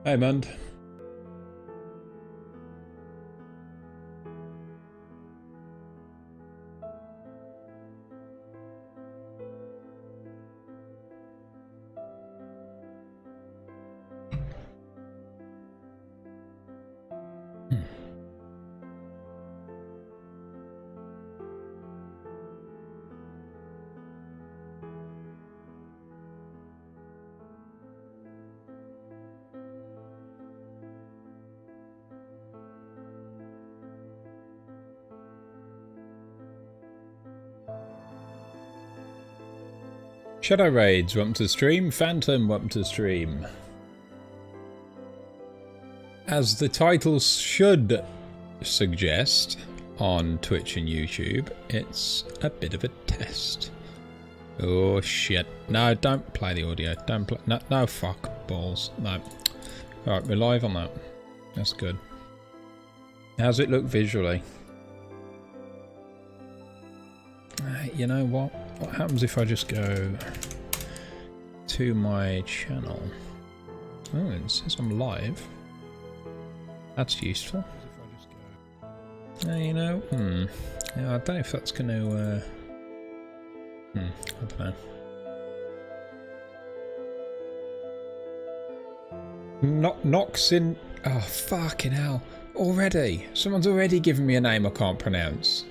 Hey, Mund. Shadow Raids, welcome to the stream. Phantom, welcome to the stream. As the title should suggest on Twitch and YouTube, it's a bit of a test. Oh shit. No, don't play the audio. Don't play. No, fuck balls. No. Alright, we're live on that. That's good. How's it look visually? You know what? What happens if I just go to my channel? Oh, it says I'm live. That's useful. You know, yeah, I don't know if that's going to, I don't know. Knocks in. Oh, fucking hell. Already. Someone's already given me a name I can't pronounce.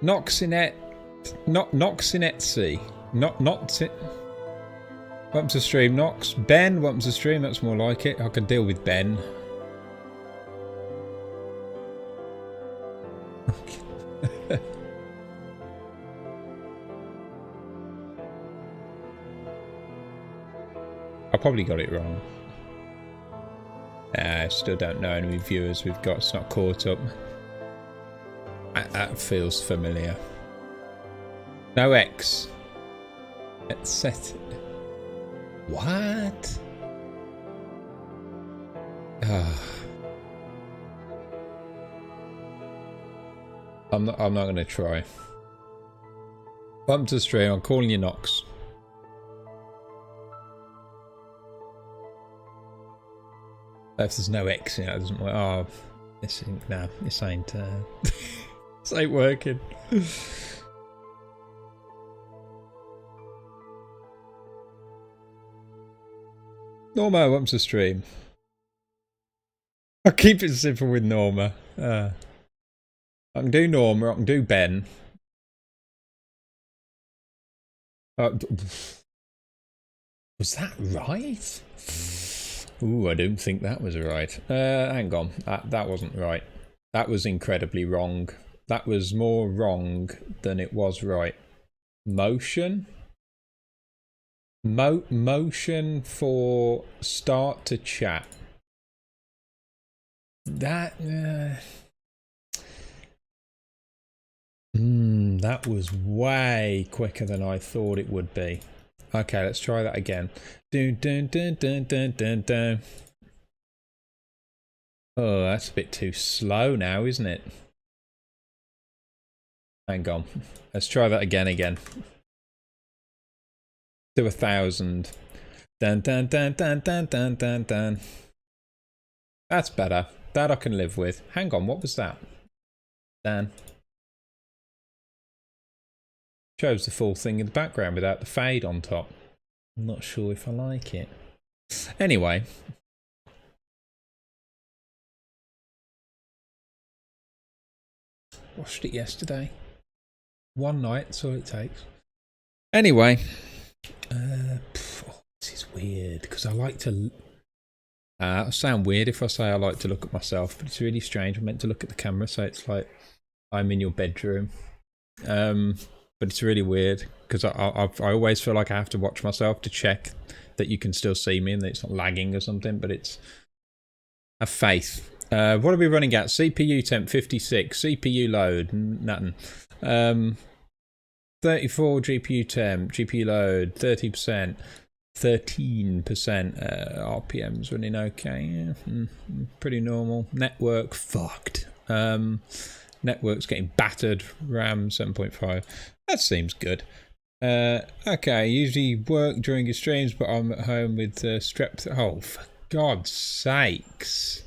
Noxinet. Noxinetsy. Welcome to stream, Nox. Ben, welcome to stream. That's more like it. I can deal with Ben. I probably got it wrong. I still don't know any viewers we've got. It's not caught up. That feels familiar. No X. Let's set it. What? I'm not gonna try. Welcome to the stream. I'm calling you Nox. If there's no X in it, doesn't work. Oh, this ain't, no, this ain't. This ain't working. Norma, welcome to the stream. I'll keep it simple with Norma. I can do Norma, I can do Ben. Was that right? Ooh, I don't think that was right. Hang on, that wasn't right. That was incredibly wrong. That was more wrong than it was right. Motion? Motion for start to chat. That that was way quicker than I thought it would be. Okay, let's try that again. Dun, dun, dun, dun, dun, dun, dun. Oh, that's a bit too slow now, isn't it? Hang on. Let's try that again. To 1,000. Dun, dun, dun, dun, dun, dun, dun, dun. That's better. That I can live with. Hang on, what was that? Dan. Shows the full thing in the background without the fade on top. I'm not sure if I like it. Anyway. Watched it yesterday. One night, that's all it takes. Anyway. This is weird, because I like to... It'll sound weird if I say I like to look at myself, but it's really strange. I'm meant to look at the camera, so it's like I'm in your bedroom. But it's really weird because I always feel like I have to watch myself to check that you can still see me and that it's not lagging or something, but it's a faith. What are we running at? CPU temp 56, CPU load, nothing. 34 GPU temp, GPU load 30%, 13%, RPM's running okay, yeah, pretty normal. Network fucked. Network's getting battered, RAM 7.5. That seems good. Okay, usually work during your streams, but I'm at home with strep. Oh, for God's sakes.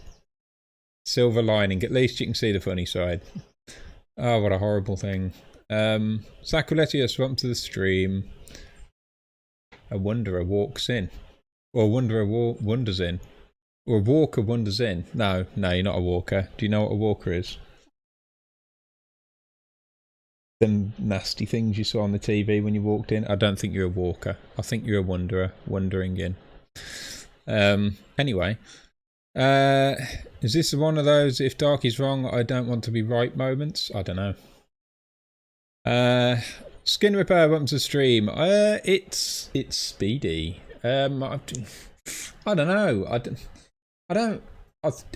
Silver lining. At least you can see the funny side. Oh, what a horrible thing. Saculetius, welcome to the stream. A wanderer walks in. Or a wanderer wanders in. Or a walker wanders in. No, you're not a walker. Do you know what a walker is? Them nasty things you saw on the TV when you walked in. I don't think you're a walker. I think you're a wanderer wandering in. Anyway. Is this one of those if dark is wrong, I don't want to be right moments? I don't know. Skin Repair, welcome to the stream. It's speedy. I don't know. I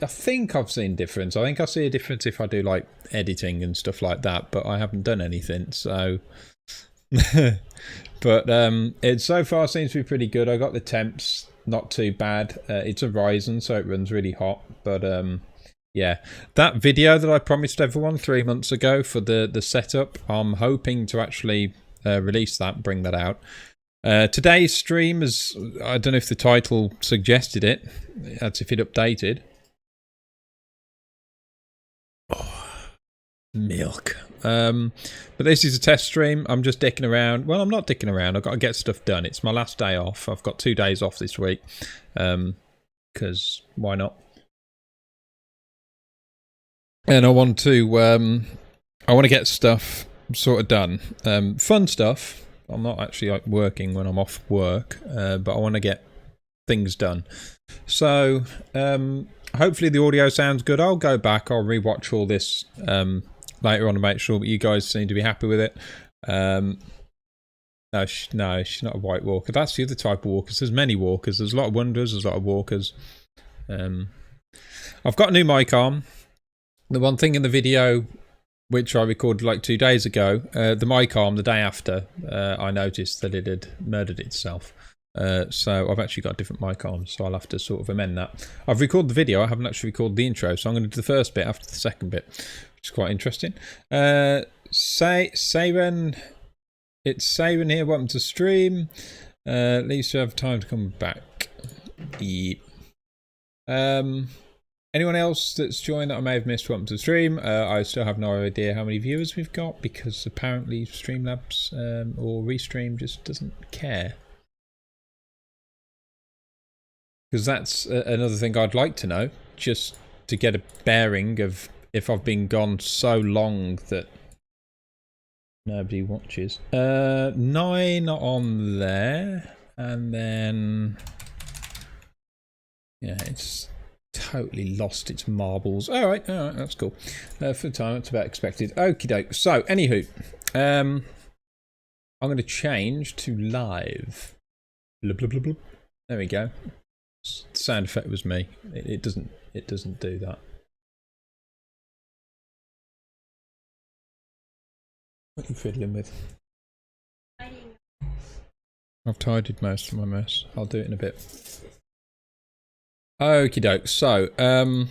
think I've seen difference. I think I see a difference if I do like editing and stuff like that, but I haven't done anything, so but it so far seems to be pretty good. I got the temps not too bad. It's a Ryzen, so it runs really hot, but yeah, that video that I promised everyone 3 months ago for the setup, I'm hoping to actually release that, bring that out. Today's stream is, I don't know if the title suggested it, as if it updated. Oh, milk. But this is a test stream. I'm just dicking around. Well, I'm not dicking around. I've got to get stuff done. It's my last day off. I've got 2 days off this week. Because why not? And I want to get stuff sort of done. Fun stuff. I'm not actually like working when I'm off work, but I want to get things done. So hopefully the audio sounds good. I'll go back. I'll rewatch all this later on to make sure that you guys seem to be happy with it. No, she's not a white walker. That's the other type of walkers. There's many walkers. There's a lot of wanderers. There's a lot of walkers. I've got a new mic arm. The one thing in the video which I recorded like 2 days ago, the mic arm, the day after, I noticed that it had murdered itself. So I've actually got a different mic arm, so I'll have to sort of amend that. I've recorded the video, I haven't actually recorded the intro, so I'm going to do the first bit after the second bit, which is quite interesting. Siren, it's Siren here, welcome to stream. At least you have time to come back. Yep. Anyone else that's joined that I may have missed, welcome to the stream. I still have no idea how many viewers we've got because apparently Streamlabs or Restream just doesn't care. Because that's another thing I'd like to know, just to get a bearing of if I've been gone so long that nobody watches. 9 on there, and then yeah, it's totally lost its marbles. All right, that's cool. For the time, it's about expected. Okie doke. So, anywho, I'm going to change to live. Blub, blub, blub, blub. There we go. The sound effect was me. It doesn't do that. What are you fiddling with? I've tidied most of my mess. I'll do it in a bit. Okie doke. So, oh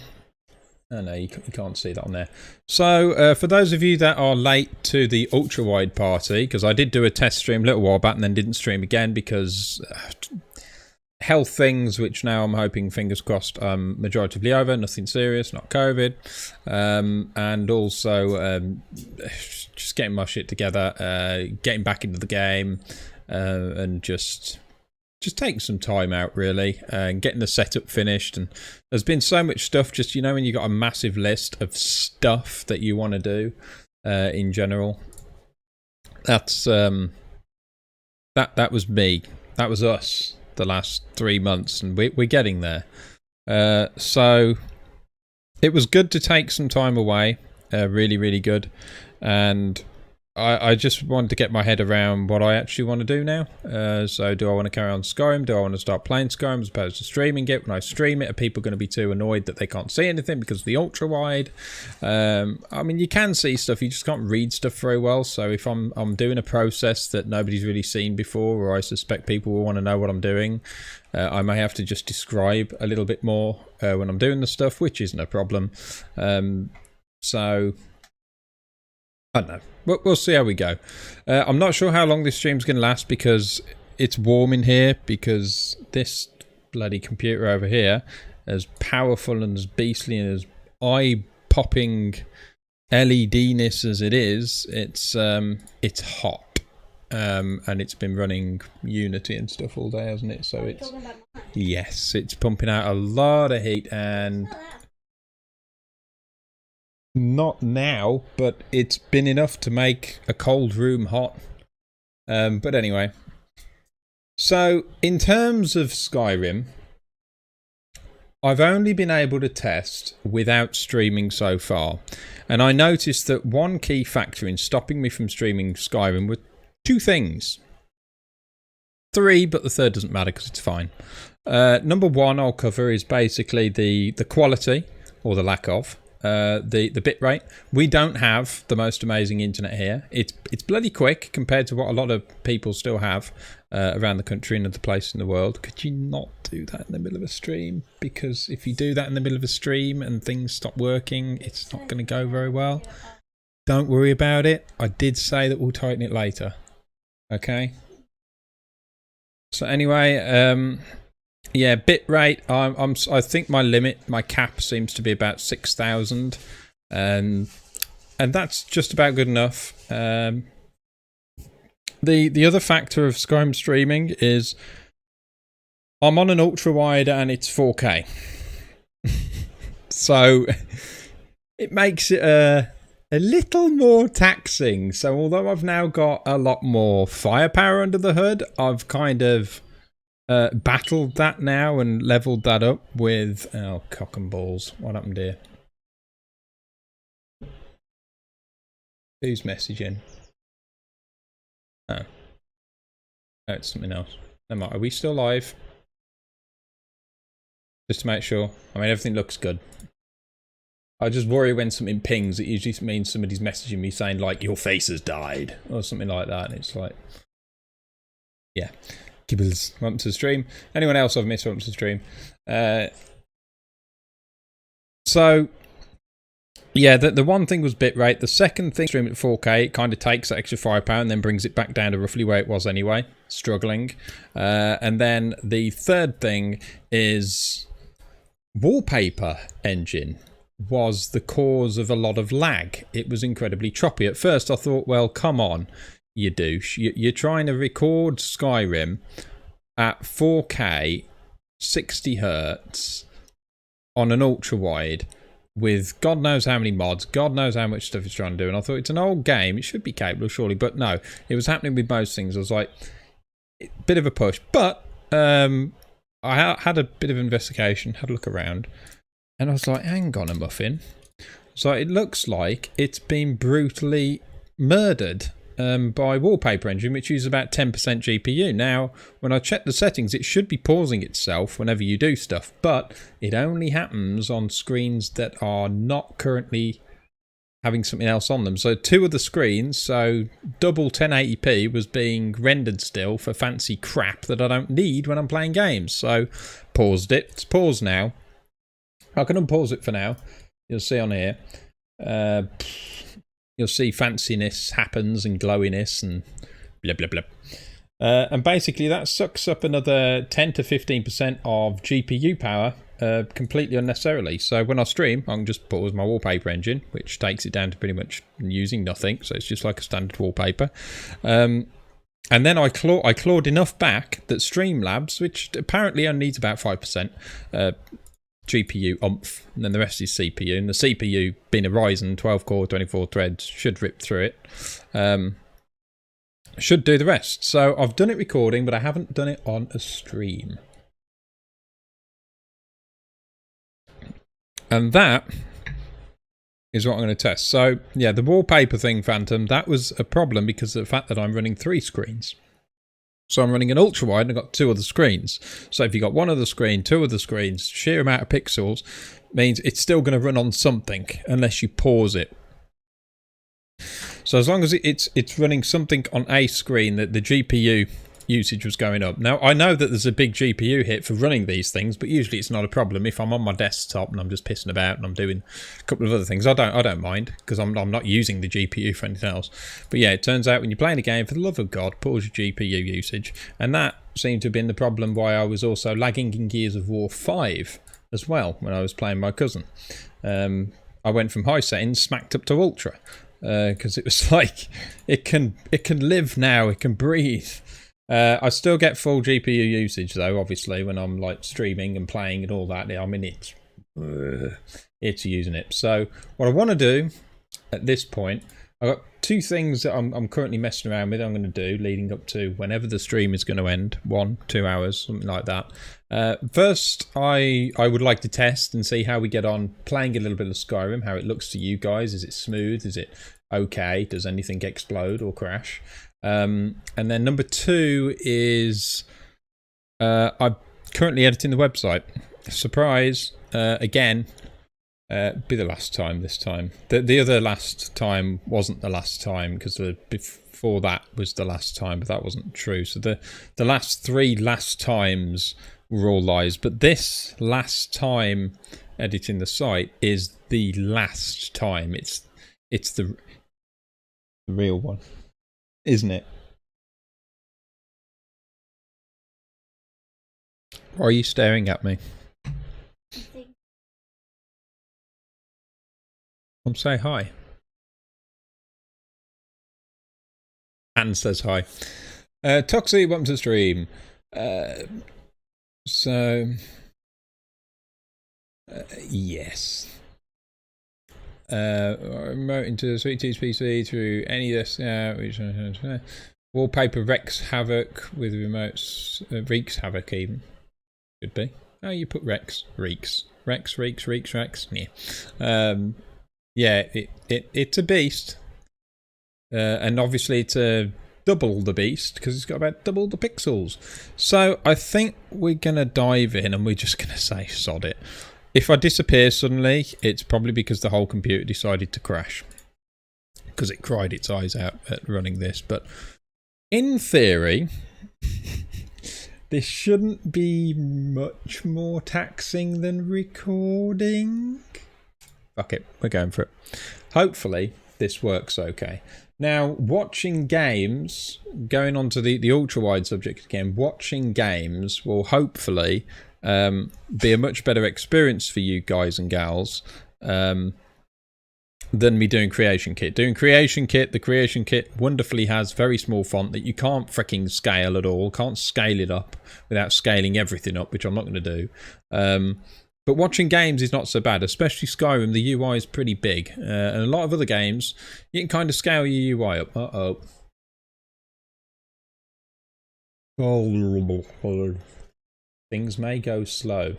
no, you can't see that on there. So, for those of you that are late to the ultra wide party, because I did do a test stream a little while back and then didn't stream again because health things, which now I'm hoping, fingers crossed, majoritively over, nothing serious, not COVID, and also just getting my shit together, getting back into the game, and just taking some time out really, and getting the setup finished. And there's been so much stuff, just, you know, when you got a massive list of stuff that you want to do in general. That's that was me, that was us the last 3 months, and we're getting there. So it was good to take some time away, really good, and I just wanted to get my head around what I actually want to do now. So do I want to carry on Skyrim? Do I want to start playing Skyrim as opposed to streaming it? When I stream it, are people going to be too annoyed that they can't see anything because of the ultra wide? I mean, you can see stuff, you just can't read stuff very well. So if I'm doing a process that nobody's really seen before, or I suspect people will want to know what I'm doing, I may have to just describe a little bit more when I'm doing the stuff, which isn't a problem. So I don't know. We'll see how we go. I'm not sure how long this stream's going to last because it's warm in here, because this bloody computer over here, as powerful and as beastly and as eye-popping LED-ness as it is, it's hot. And it's been running Unity and stuff all day, hasn't it? So it's, yes, it's pumping out a lot of heat, and not now, but it's been enough to make a cold room hot. But anyway, so in terms of Skyrim, I've only been able to test without streaming so far, and I noticed that one key factor in stopping me from streaming Skyrim were two things. Three, but the third doesn't matter because it's fine. Number one I'll cover is basically the quality, or the lack of, the bit rate. We don't have the most amazing internet here. It's bloody quick compared to what a lot of people still have around the country and other places in the world. Could you not do that in the middle of a stream? Because if you do that in the middle of a stream and things stop working, it's not going to go very well. Don't worry about it. I did say that we'll tighten it later. Okay. So anyway, yeah, bit rate. I think my limit, my cap, seems to be about 6,000, and that's just about good enough. The other factor of Skyrim streaming is I'm on an ultra wide and it's 4K, so it makes it a little more taxing. So although I've now got a lot more firepower under the hood, I've kind of battled that now and leveled that up with... Oh, cock and balls. What happened here? Who's messaging? Oh. Oh, it's something else. Never mind. Are we still live? Just to make sure. I mean, everything looks good. I just worry when something pings. It usually means somebody's messaging me saying, like, your face has died, or something like that. And it's like... Yeah. Kibbles, welcome to the stream. Anyone else I've missed, welcome to the stream. So, yeah, the one thing was bitrate. The second thing, stream at 4K, it kind of takes that extra firepower and then brings it back down to roughly where it was anyway. Struggling. And then the third thing is wallpaper engine was the cause of a lot of lag. It was incredibly choppy. At first I thought, well, come on, you douche. You're trying to record Skyrim at 4K, 60 hertz on an ultra wide with God knows how many mods, God knows how much stuff it's trying to do. And I thought, it's an old game, it should be capable surely. But no, it was happening with most things. I was like, bit of a push. But I had a bit of investigation, had a look around, and I was like, hang on a muffin. So it looks like it's been brutally murdered by Wallpaper Engine, which uses about 10% GPU. Now, when I check the settings, it should be pausing itself whenever you do stuff, but it only happens on screens that are not currently having something else on them. So two of the screens, so double 1080p, was being rendered still for fancy crap that I don't need when I'm playing games. So paused it. It's paused now. I can unpause it for now. You'll see on here. You'll see fanciness happens and glowiness and blah, blah, blah. And basically that sucks up another 10 to 15% of GPU power completely unnecessarily. So when I stream, I can just pause my wallpaper engine, which takes it down to pretty much using nothing. So it's just like a standard wallpaper. And then I clawed enough back that Streamlabs, which apparently only needs about 5%, GPU oomph, and then the rest is CPU, and the CPU being a Ryzen 12 core 24 threads should rip through it, should do the rest. So I've done it recording, but I haven't done it on a stream, and that is what I'm going to test. So yeah, the wallpaper thing, Phantom, that was a problem because of the fact that I'm running 3 screens. So I'm running an ultra wide and I've got 2 other screens. So if you've got 1 other screen, 2 other screens, sheer amount of pixels means it's still going to run on something unless you pause it. So as long as it's running something on a screen, that the GPU usage was going up. Now, I know that there's a big GPU hit for running these things, but usually it's not a problem. If I'm on my desktop and I'm just pissing about and I'm doing a couple of other things, I don't mind, because I'm not using the GPU for anything else. But yeah, it turns out when you're playing a game, for the love of God, pause your GPU usage. And that seemed to have been the problem why I was also lagging in Gears of War 5 as well when I was playing my cousin. I went from high settings smacked up to ultra. Because it was like it can live now, it can breathe. I still get full GPU usage though, obviously, when I'm like streaming and playing and all that. I mean, it's using it. So what I want to do at this point, I've got two things that I'm currently messing around with. I'm going to do leading up to whenever the stream is going to end, 1-2 hours, something like that. First, I would like to test and see how we get on playing a little bit of Skyrim, how it looks to you guys. Is it smooth? Is it okay? Does anything explode or crash? And then number 2 is I'm currently editing the website. Surprise! Again. Be the last time this time. The other last time wasn't the last time, because before that was the last time, but that wasn't true. So the last 3 last times were all lies, but this last time editing the site is the last time. It's the real one, isn't it? Why are you staring at me? Come say hi. Anne says hi. Toxie, welcome to the stream. Yes. Remote into Sweet Tea's PC through any desk. Wallpaper wreaks havoc with remotes. Wreaks havoc even. Could be. Oh, you put Rex. Reeks. Rex. Yeah. Yeah, it's a beast. And obviously it's a double the beast, because it's got about double the pixels. So I think we're going to dive in and we're just going to say sod it. If I disappear suddenly, it's probably because the whole computer decided to crash, because it cried its eyes out at running this. But in theory, this shouldn't be much more taxing than recording. Fuck it, we're going for it. Hopefully this works okay. Now, watching games, going on to the ultra-wide subject again, watching games will hopefully be a much better experience for you guys and gals than me doing Creation Kit. Doing Creation Kit, the Creation Kit wonderfully has very small font that you can't freaking scale at all, can't scale it up without scaling everything up, which I'm not going to do. But watching games is not so bad, especially Skyrim. The UI is pretty big. And a lot of other games, you can kind of scale your UI up. Uh-oh. Things may go slow.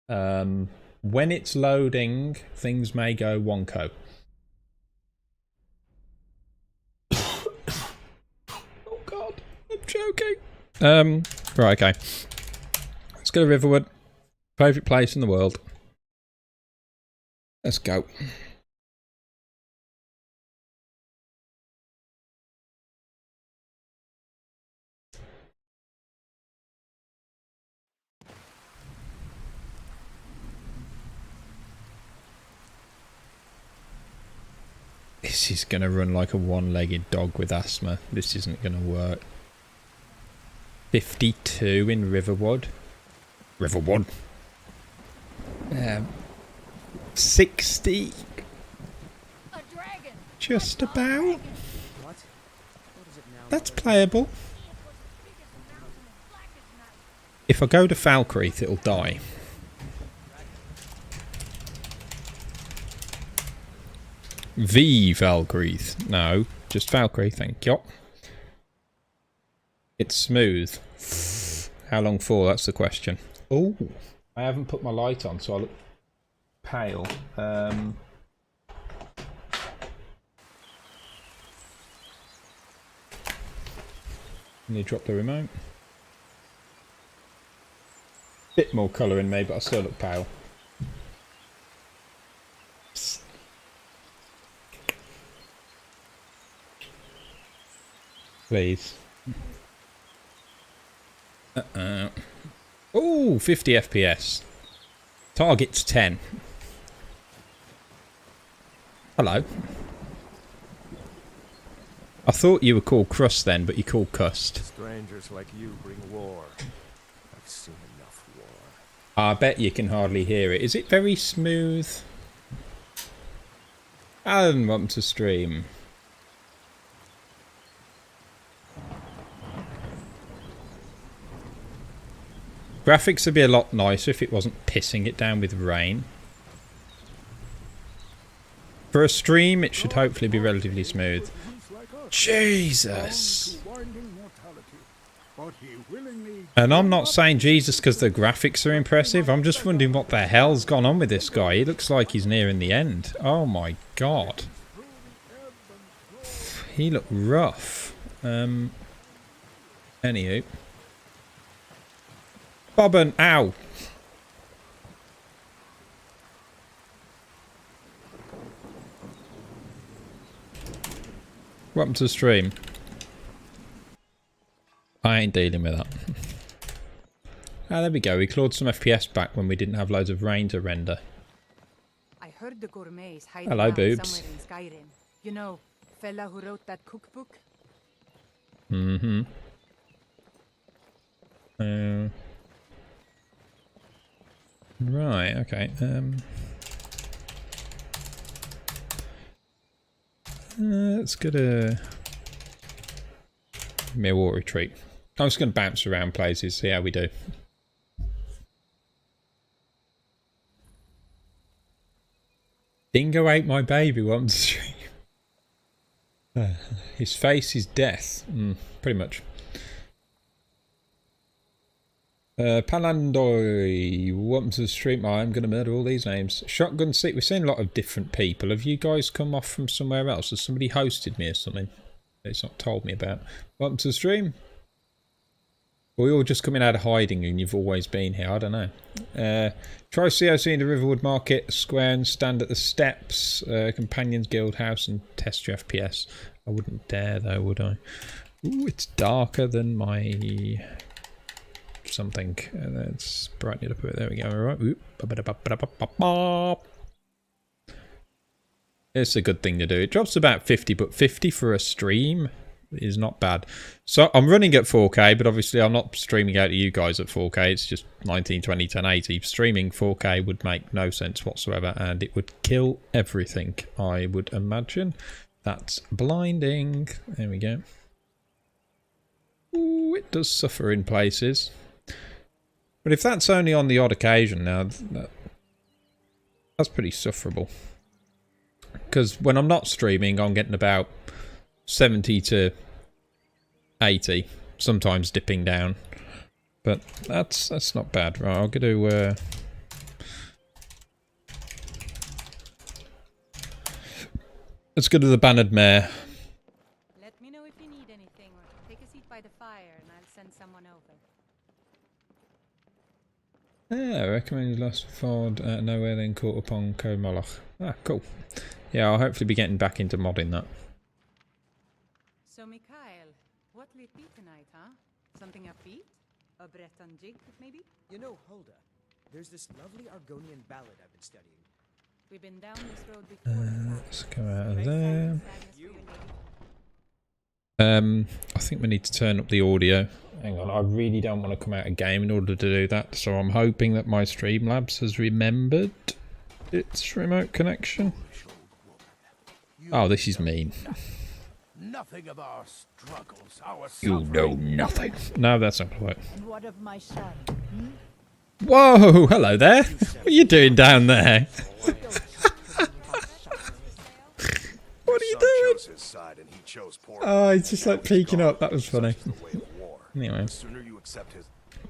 When it's loading, things may go wonko. Oh God, I'm joking. Right, okay. Let's go to Riverwood. Favourite place in the world. Let's go. This is going to run like a one-legged dog with asthma. This isn't going to work. 52 in Riverwood. Riverwood. 60. Just about. That's playable. If I go to Falkreath, it'll die. The Falkreath. No, just Falkreath, thank you. It's smooth. How long for? That's the question. Oh, I haven't put my light on, so I look pale. Can you drop the remote? Bit more colour in me, but I still look pale. Psst. Please. Oh, 50 FPS. Target's 10. Hello. I thought you were called Crust then, but you're called Cust. Strangers like you bring war. I've seen enough war. I bet you can hardly hear it. Is it very smooth? Alan, welcome to stream. Graphics would be a lot nicer if it wasn't pissing it down with rain. For a stream, it should hopefully be relatively smooth. Jesus! And I'm not saying Jesus because the graphics are impressive. I'm just wondering what the hell's gone on with this guy. He looks like he's nearing the end. Oh my god. He looked rough. Anywho. Bobbin, ow! Welcome to the stream. I ain't dealing with that. Ah, there we go. We clawed some FPS back when we didn't have loads of rain to render. I heard the gourmets hiding Hello, out boobs. somewhere in Skyrim. You know, fella who wrote that cookbook? Mm-hmm. Right, okay. Let's go to Millwall Retreat. I'm just going to bounce around places, see how we do. Dingo ate my baby once. Stream. His face is death. Pretty much. Palandoy, welcome to the stream. I'm going to murder all these names. Shotgun Seat, we're seeing a lot of different people. Have you guys come off from somewhere else? Has somebody hosted me or something? It's not told me about. Welcome to the stream. Or you're just coming out of hiding and you've always been here. I don't know. Try COC in the Riverwood Market Square and stand at the steps. Companions Guild House and test your FPS. I wouldn't dare though, would I? Ooh, it's darker than my... something. Let's brighten it up a bit. There we go. All right. It's a good thing to do. It drops about 50, but 50 for a stream is not bad. So I'm running at 4K, but obviously I'm not streaming out to you guys at 4K. It's just 1920 1080. Streaming 4K would make no sense whatsoever, and it would kill everything, I would imagine. That's blinding. There we go. Ooh, it does suffer in places. But if that's only on the odd occasion now, that's pretty sufferable. Because when I'm not streaming, I'm getting about 70 to 80, sometimes dipping down. But that's not bad. Right, I'll go to... let's go to the Bannered Mare. Let me know if you need anything, or take a seat by the fire and I'll send someone over. Yeah, I recommend Lost Ford nowhere then caught upon Code Moloch. Ah, cool. Yeah, I'll hopefully be getting back into modding that. So, Mikhail, what lit be tonight, huh? Something upbeat? A Breton jig, maybe? You know, Hulda, there's this lovely Argonian ballad I've been studying. We've been down this road before. Let's go out of there. You. I think we need to turn up the audio. Hang on, I really don't want to come out of game in order to do that, so I'm hoping that my Streamlabs has remembered its remote connection. Oh, this is mean. Nothing of our struggles, our You know nothing. No, that's not quite. And what of my son? Whoa, hello there. What are you doing down there? What are you doing? Oh, he's just like peeking up. That was funny. Anyway.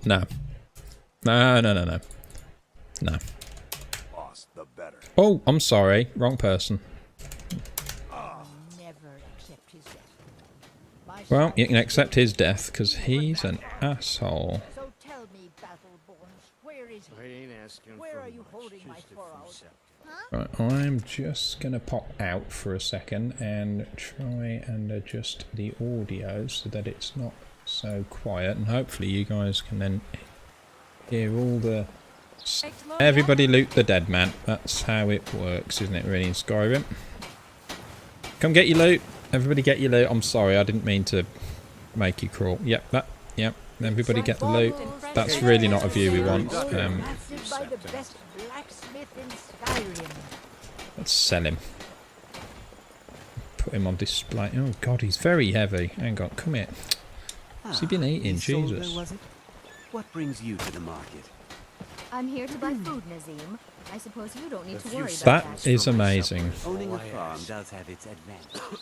No. No. Oh, I'm sorry. Wrong person. Well, you can accept his death because he's an asshole. So tell me, Battleborns, where is he? I ain't asking Where are you holding my forearm? Right, I'm just going to pop out for a second and try and adjust the audio so that it's not so quiet, and hopefully you guys can then hear all the... Everybody loot the dead man. That's how it works, isn't it, really, in Skyrim? Come get your loot. Everybody get your loot. I'm sorry, I didn't mean to make you crawl. Yep, that. Yep. Everybody get the loot. That's really not a view we want. Crafted by the best blacksmith in Skyrim. Let's sell him. Put him on display. Oh god, he's very heavy. Hang on, come here. What's he been eating? Jesus. Was it? What brings you to the market? I'm here to buy food, Nazim. I suppose you don't need to worry about That that. is amazing. Owning a farm does have its advantages.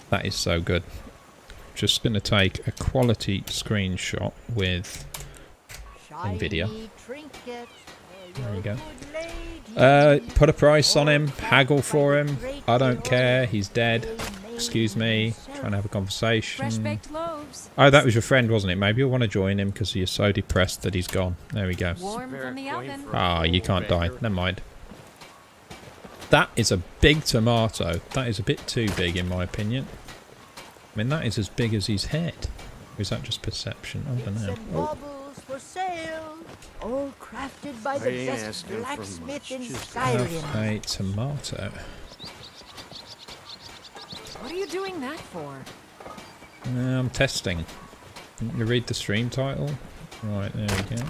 That is so good. Just going to take a quality screenshot with Nvidia. Shiny trinket for There you your go. good lady. Put a price on him. All crafted Haggle by for the him. great I don't hero care. He's dead. May Excuse me. himself. Trying to have a conversation. baked loaves. Oh, that was your friend, wasn't it? Maybe you'll want to join him because you're so depressed that he's gone. There we go. Warm from the oven. Ah, you can't die. Never mind. That is a big tomato. That is a bit too big, in my opinion. I mean, that is as big as his head. Or is that just perception? I don't Bits know. and Oh, baubles for sale. All crafted by I the ain't best asking for blacksmith much, in just have Skyrim. a tomato. What are you doing that for? I'm testing. Didn't you read the stream title? Right, there we go.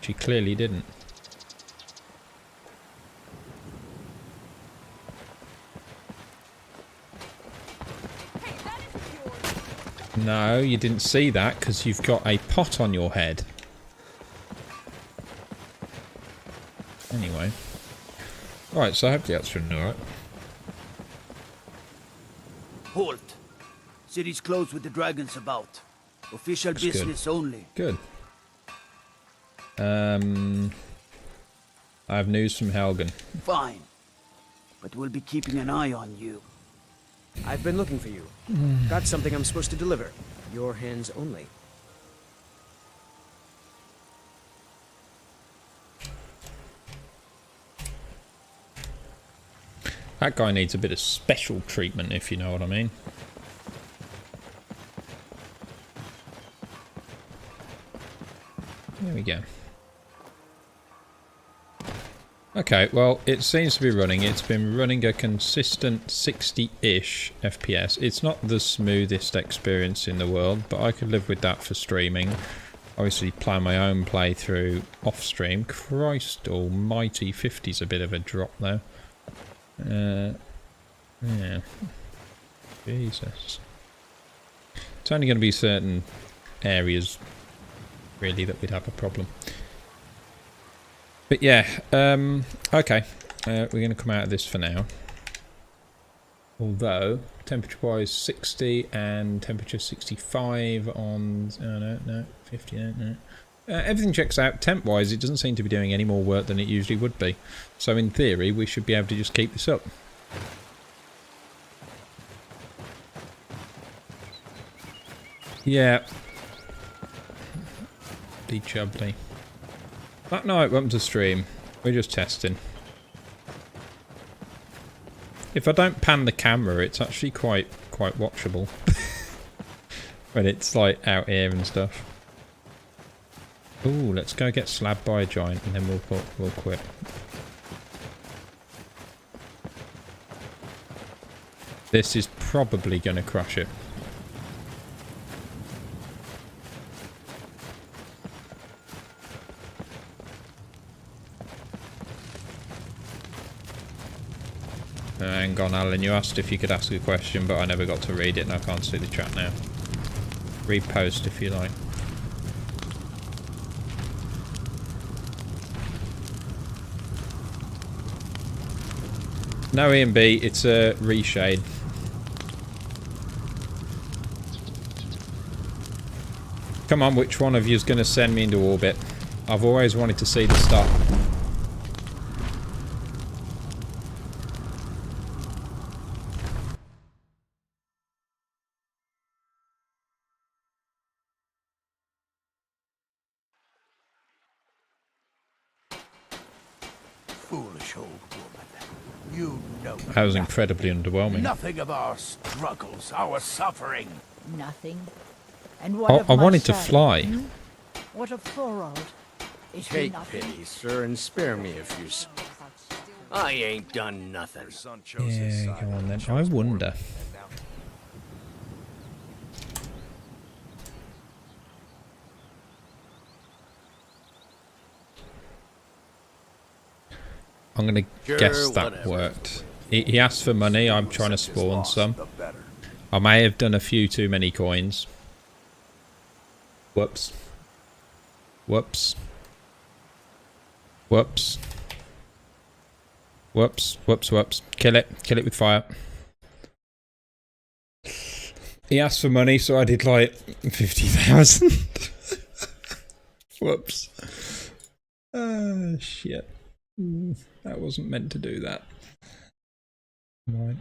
She clearly didn't. No, you didn't see that because you've got a pot on your head. Anyway. Right, so hopefully that's running alright. Halt! City's closed with the dragons about. Official That's good. business only. Good. I have news from Helgen. Fine. But we'll be keeping an eye on you. I've been looking for you. Got something I'm supposed to deliver. Your hands only. That guy needs a bit of special treatment, if you know what I mean. There we go. Okay, well, it seems to be running. It's been running a consistent 60-ish FPS. It's not the smoothest experience in the world, but I could live with that for streaming. Obviously, plan my own playthrough off-stream. Christ almighty, 50's a bit of a drop, though. Yeah. Jesus. It's only going to be certain areas, really, that we'd have a problem. But yeah, okay. We're going to come out of this for now. Although, temperature-wise 60 and temperature 65 on... Oh, no, 50, no. Everything checks out. Temp-wise, it doesn't seem to be doing any more work than it usually would be. So in theory, we should be able to just keep this up. Yeah. Be chubbly. That night, welcome to stream. We're just testing. If I don't pan the camera, it's actually quite watchable. When it's like out here and stuff. Ooh, let's go get slabbed by a giant and then we'll quit. This is probably going to crush it. Hang on, Alan, you asked if you could ask a question, but I never got to read it and I can't see the chat now. Repost if you like. No EMB, it's a reshade. Come on, which one of you is going to send me into orbit? I've always wanted to see the stuff. Foolish old woman. You know That was incredibly underwhelming. nothing of our struggles, our suffering. Nothing. And what of I wanted to myself, fly. hmm? What of Thorold? Is he Take nothing? pity, sir, and spare me a few. I ain't done nothing. Your son chose his Yeah, side. go on then. I Chose wonder. poorly, and now I'm going to Sure, guess that whatever. worked. He asked for money. I'm trying to his spawn loss, some. the better. I may have done a few too many coins. Whoops. Whoops. Whoops. Whoops. Whoops. Whoops. Kill it. Kill it with fire. He asked for money, so I did like 50,000. Whoops. Shit. That wasn't meant to do that. Right.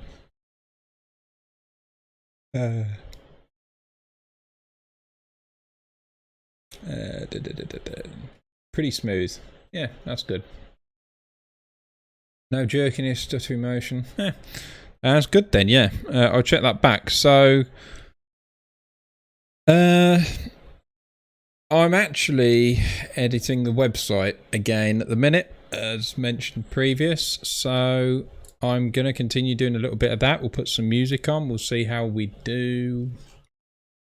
Pretty smooth. Yeah, that's good. No jerkiness, stuttering motion. That's good then, yeah. I'll check that back. So, I'm actually editing the website again at the minute, as mentioned previous. So, I'm going to continue doing a little bit of that. We'll put some music on. We'll see how we do.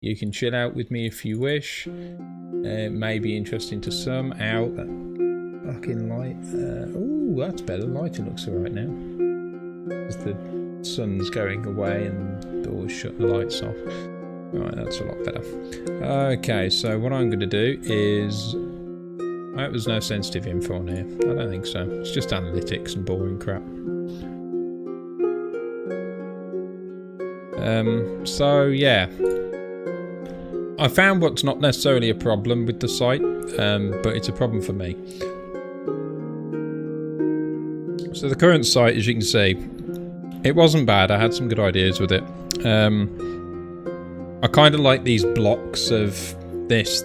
You can chill out with me if you wish. It may be interesting to some. Ow, that fucking light. Oh, that's better. The lighting looks alright now. As the sun's going away and doors shut the lights off. Right, that's a lot better. Okay, so what I'm going to do is... I hope there's no sensitive info on here. I don't think so. It's just analytics and boring crap. So, yeah. I found what's not necessarily a problem with the site, but it's a problem for me. So the current site, as you can see, it wasn't bad. I had some good ideas with it. I kind of like these blocks of this.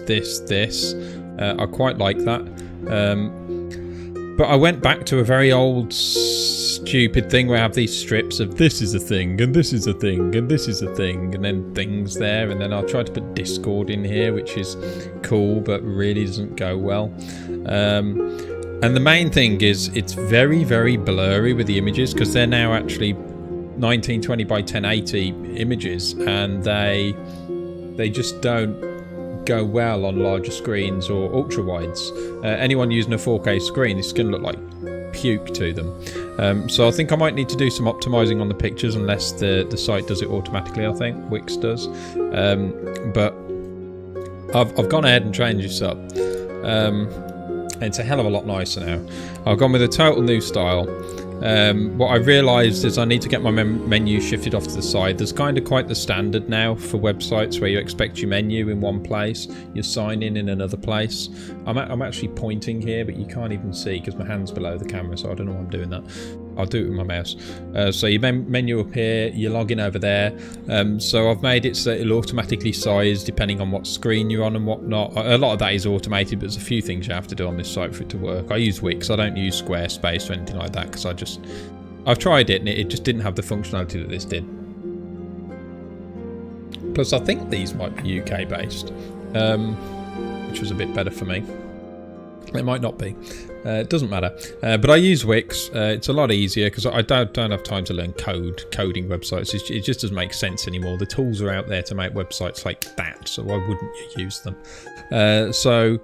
I quite like that. But I went back to a very old, stupid thing where I have these strips of this is a thing, and this is a thing, and this is a thing, and then things there, and then I'll try to put Discord in here, which is cool, but really doesn't go well. And the main thing is it's very, very blurry with the images, because they're now actually 1920 by 1080 images, and they just don't go well on larger screens or ultra wides. Anyone using a 4K screen, this is going to look like puke to them. So I think I might need to do some optimizing on the pictures, unless the site does it automatically. I think Wix does, but I've gone ahead and changed this up. It's a hell of a lot nicer now. I've gone with a total new style. What I realised is I need to get my menu shifted off to the side. There's kind of quite the standard now for websites where you expect your menu in one place, your sign in another place. I'm actually pointing here, but you can't even see because my hand's below the camera, so I don't know why I'm doing that. I'll do it with my mouse. So your menu up here, your login over there. So I've made it so it'll automatically size depending on what screen you're on and whatnot. A lot of that is automated, but there's a few things you have to do on this site for it to work. I use Wix. I don't use Squarespace or anything like that because I've tried it and it just didn't have the functionality that this did. Plus, I think these might be UK based, which was a bit better for me. It might not be. It doesn't matter. But I use Wix. It's a lot easier because I don't have time to learn coding websites. It just doesn't make sense anymore. The tools are out there to make websites like that, so why wouldn't you use them? So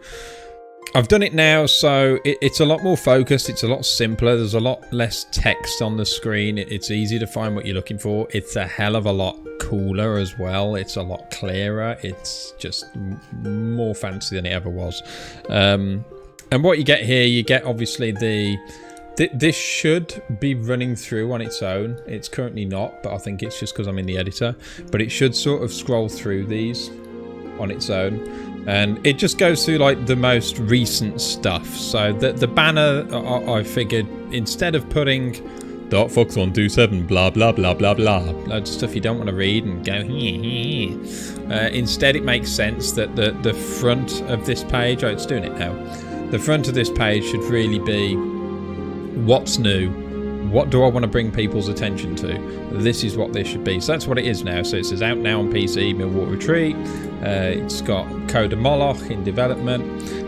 I've done it now, so it's a lot more focused. It's a lot simpler. There's a lot less text on the screen. It's easy to find what you're looking for. It's a hell of a lot cooler as well. It's a lot clearer. It's just more fancy than it ever was. And what you get here, you get obviously this should be running through on its own. It's currently not, but I think it's just because I'm in the editor. But it should sort of scroll through these on its own. And it just goes through like the most recent stuff. So the banner, I figured, instead of putting .fox127 blah blah blah blah blah, loads of stuff you don't want to read and go instead it makes sense that the front of this page, oh, it's doing it now. The front of this page should really be what's new, what do I want to bring people's attention to? This is what this should be. So that's what it is now. So it says out now on PC, Millwater Retreat. It's got Code of Moloch in development.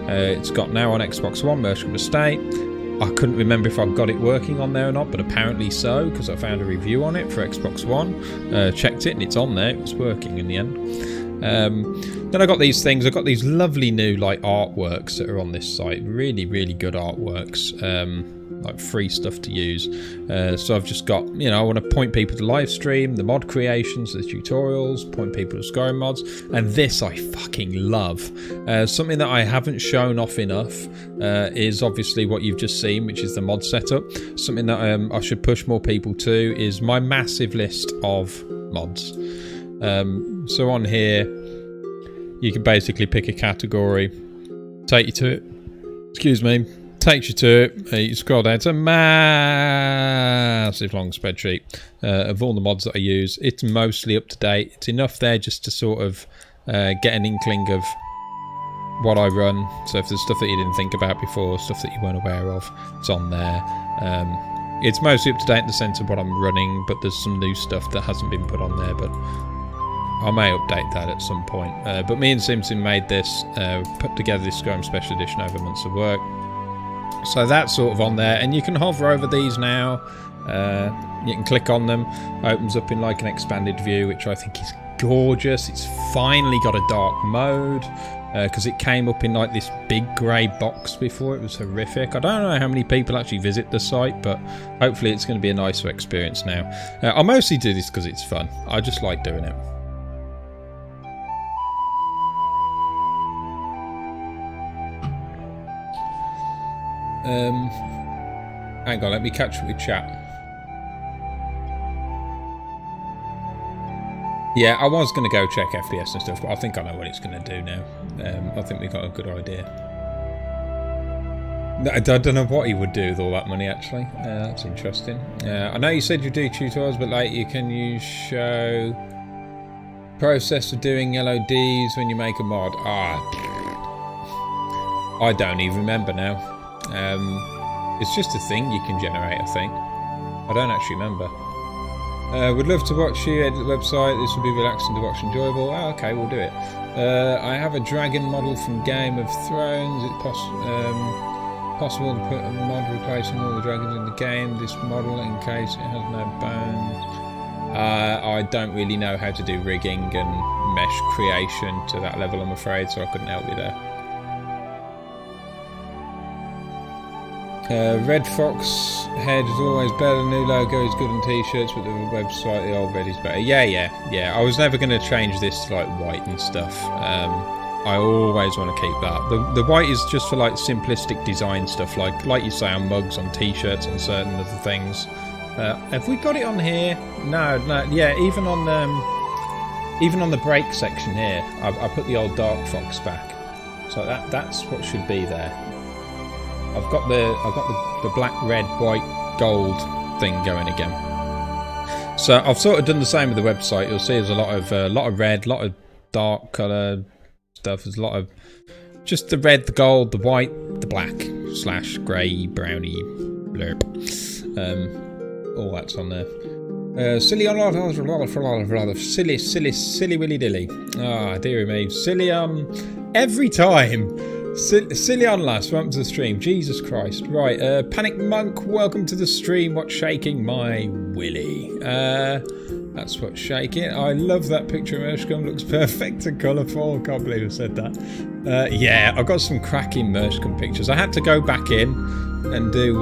It's got now on Xbox One, Mersham Estate. I couldn't remember if I got it working on there or not, but apparently so, because I found a review on it for Xbox One. Checked it and it's on there. It was working in the end. Then I got these things. I got these lovely new like artworks that are on this site. Really, really good artworks. Like free stuff to use. So I've just got, you know, I want to point people to live stream, the mod creations, the tutorials, point people to Skyrim mods, and this I fucking love. Something that I haven't shown off enough is obviously what you've just seen, which is the mod setup. Something that I should push more people to is my massive list of mods. So on here, you can basically pick a category, take you to it, excuse me, takes you to it. You scroll down, it's a massive long spreadsheet of all the mods that I use. It's mostly up to date. It's enough there just to sort of get an inkling of what I run. So if there's stuff that you didn't think about before, stuff that you weren't aware of, it's on there. It's mostly up to date in the sense of what I'm running, but there's some new stuff that hasn't been put on there, but I may update that at some point. But me and Simpson made this, put together this Skyrim Special Edition over months of work. So that's sort of on there, and you can hover over these now. You can click on them. Opens up in like an expanded view, which I think is gorgeous. It's finally got a dark mode, because it came up in like this big grey box before. It was horrific. I don't know how many people actually visit the site, but hopefully it's going to be a nicer experience now. I mostly do this because it's fun. I just like doing it. Hang on, let me catch up with chat. Yeah, I was going to go check FPS and stuff, but I think I know what it's going to do now. I think we got a good idea. I don't know what he would do with all that money, actually. That's interesting. I know you said you do tutorials, but like, can you show process of doing LODs when you make a mod? I don't even remember now. It's just a thing you can generate, I think. I don't actually remember. Would love to watch you edit the website. This will be relaxing to watch, enjoyable. Oh, okay, we'll do it. I have a dragon model from Game of Thrones. It's possible to put a mod replacing all the dragons in the game. This model, in case it has no bones. I don't really know how to do rigging and mesh creation to that level, I'm afraid, so I couldn't help you there. Red Fox head is always better. The new logo is good on t-shirts, but the website, the old red is better. Yeah. I was never going to change this to like white and stuff. I always want to keep that. The white is just for like simplistic design stuff, like you say on mugs, on t-shirts, and certain other things. Have we got it on here? No. Yeah, even on the brake section here, I put the old Dark Fox back. So that's what should be there. I've got the black, red, white, gold thing going again. So I've sort of done the same with the website. You'll see there's a lot of red, a lot of dark colour stuff. There's a lot of just the red, the gold, the white, the black / grey, browny, blurb. All that's on there. Silly willy dilly. Ah, dear me, silly every time. Silly on last, welcome to the stream. Jesus Christ. Right, Panic Monk, welcome to the stream. What's shaking my willy? That's what's shaking. I love that picture of Mershcom. Looks perfect and colourful. Can't believe I said that. Yeah, I've got some cracking Mershcom pictures. I had to go back in and do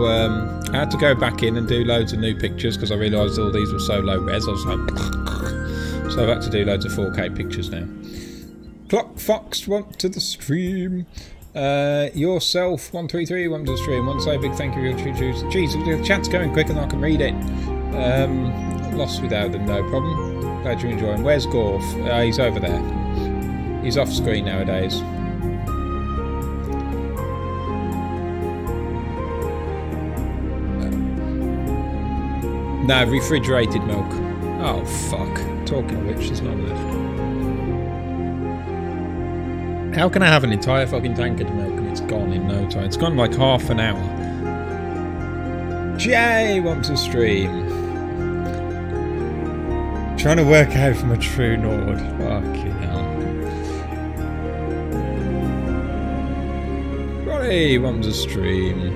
loads of new pictures because I realised all these were so low res. I was like, so I've had to do loads of 4K pictures now. Clock Fox, welcome to the stream. Yourself 133, welcome to the stream. Want to say a big thank you for your choose. Jeez, the chat's going quick and I can read it. Lost without them, no problem. Glad you're enjoying. Where's Gorf? He's over there. He's off screen nowadays. No, refrigerated milk. Oh fuck. Talking of which, there's none left. How can I have an entire fucking tankard of milk and it's gone in no time? It's gone like half an hour. Jay wants to stream. Trying to work out from a true Nord. Fucking hell. Ronnie wants to stream.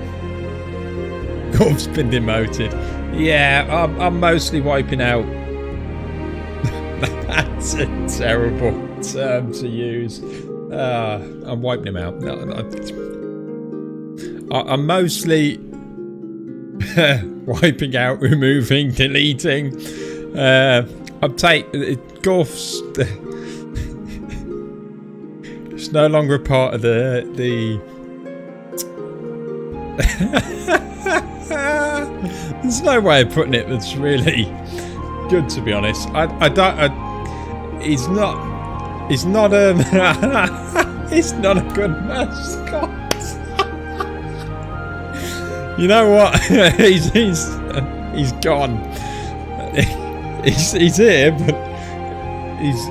Golf's been demoted. Yeah, I'm mostly wiping out. That's a terrible term to use. I'm wiping him out. I'm mostly wiping out, removing, deleting. I'm Golf's. It's no longer a part of the. There's no way of putting it that's really good, to be honest. He's not he's not a good mascot. You know what? he's gone. He's here, but he's.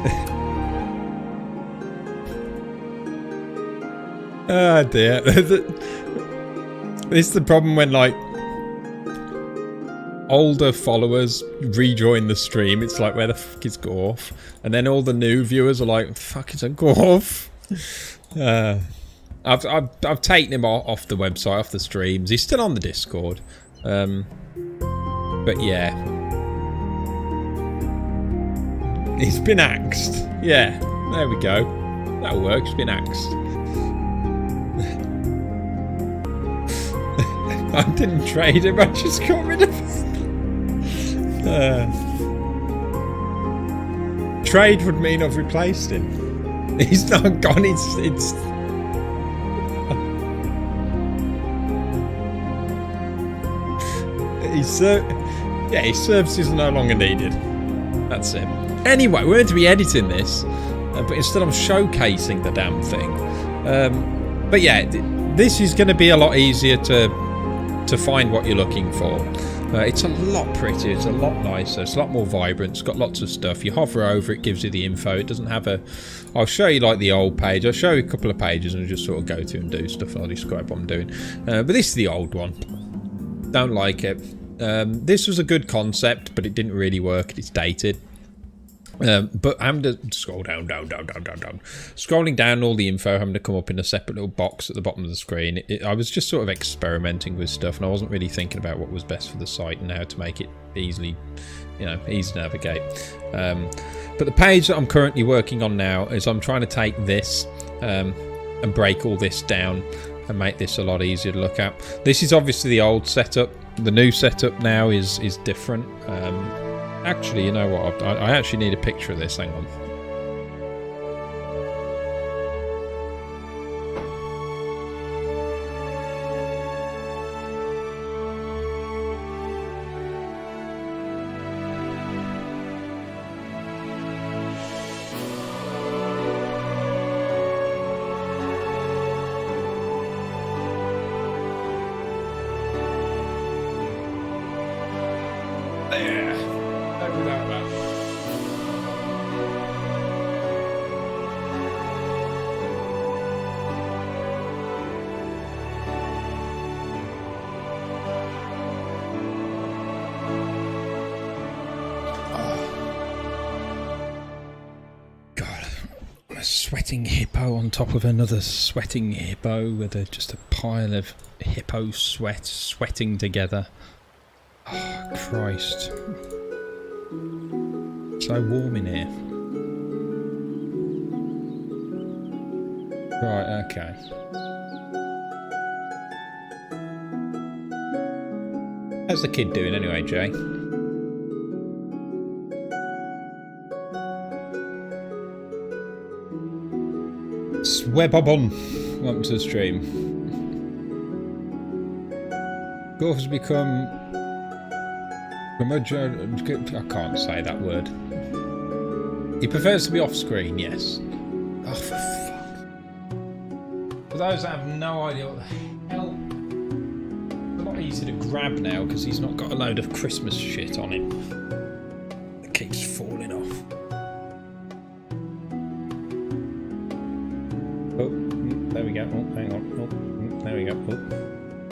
Oh dear. This is the problem when like older followers rejoin the stream. It's like, where the fuck is Gorf? And then all the new viewers are like, fuck, is a Gorf? I've taken him off the website, off the streams. He's still on the Discord. But yeah. He's been axed. Yeah, there we go. That'll work. He's been axed. I didn't trade him. I just got rid of him. Trade would mean I've replaced him. He's not gone. It's. His services are no longer needed. That's it. Anyway, we're going to be editing this, but instead I'm showcasing the damn thing. But yeah, this is going to be a lot easier to find what you're looking for. It's a lot prettier, it's a lot nicer, it's a lot more vibrant, it's got lots of stuff. You hover over it, gives you the info. It doesn't have a... I'll show you like the old page. I'll show you a couple of pages and just sort of go to and do stuff, and I'll describe what I'm doing. But this is the old one. Don't like it. This was a good concept, but it didn't really work. It's dated. But I'm to scroll down. Scrolling down, all the info having to come up in a separate little box at the bottom of the screen. I was just sort of experimenting with stuff, and I wasn't really thinking about what was best for the site and how to make it easy to navigate. But the page that I'm currently working on now is I'm trying to take this and break all this down and make this a lot easier to look at. This is obviously the old setup. The new setup now is different. Actually, you know what? I actually need a picture of this. Hang on. Sweating hippo on top of another sweating hippo with just a pile of hippo sweat sweating together. Oh, Christ. So warm in here. Right, okay. How's the kid doing anyway, Jay? Swebobon, welcome to the stream. Golf has become... I can't say that word. He prefers to be off screen, yes. Oh, for fuck. For those that have no idea what the hell... It's a lot easier to grab now because he's not got a load of Christmas shit on him. It keeps falling off. Oh, there we go. Oh, hang on. Oh, there we go. Oh.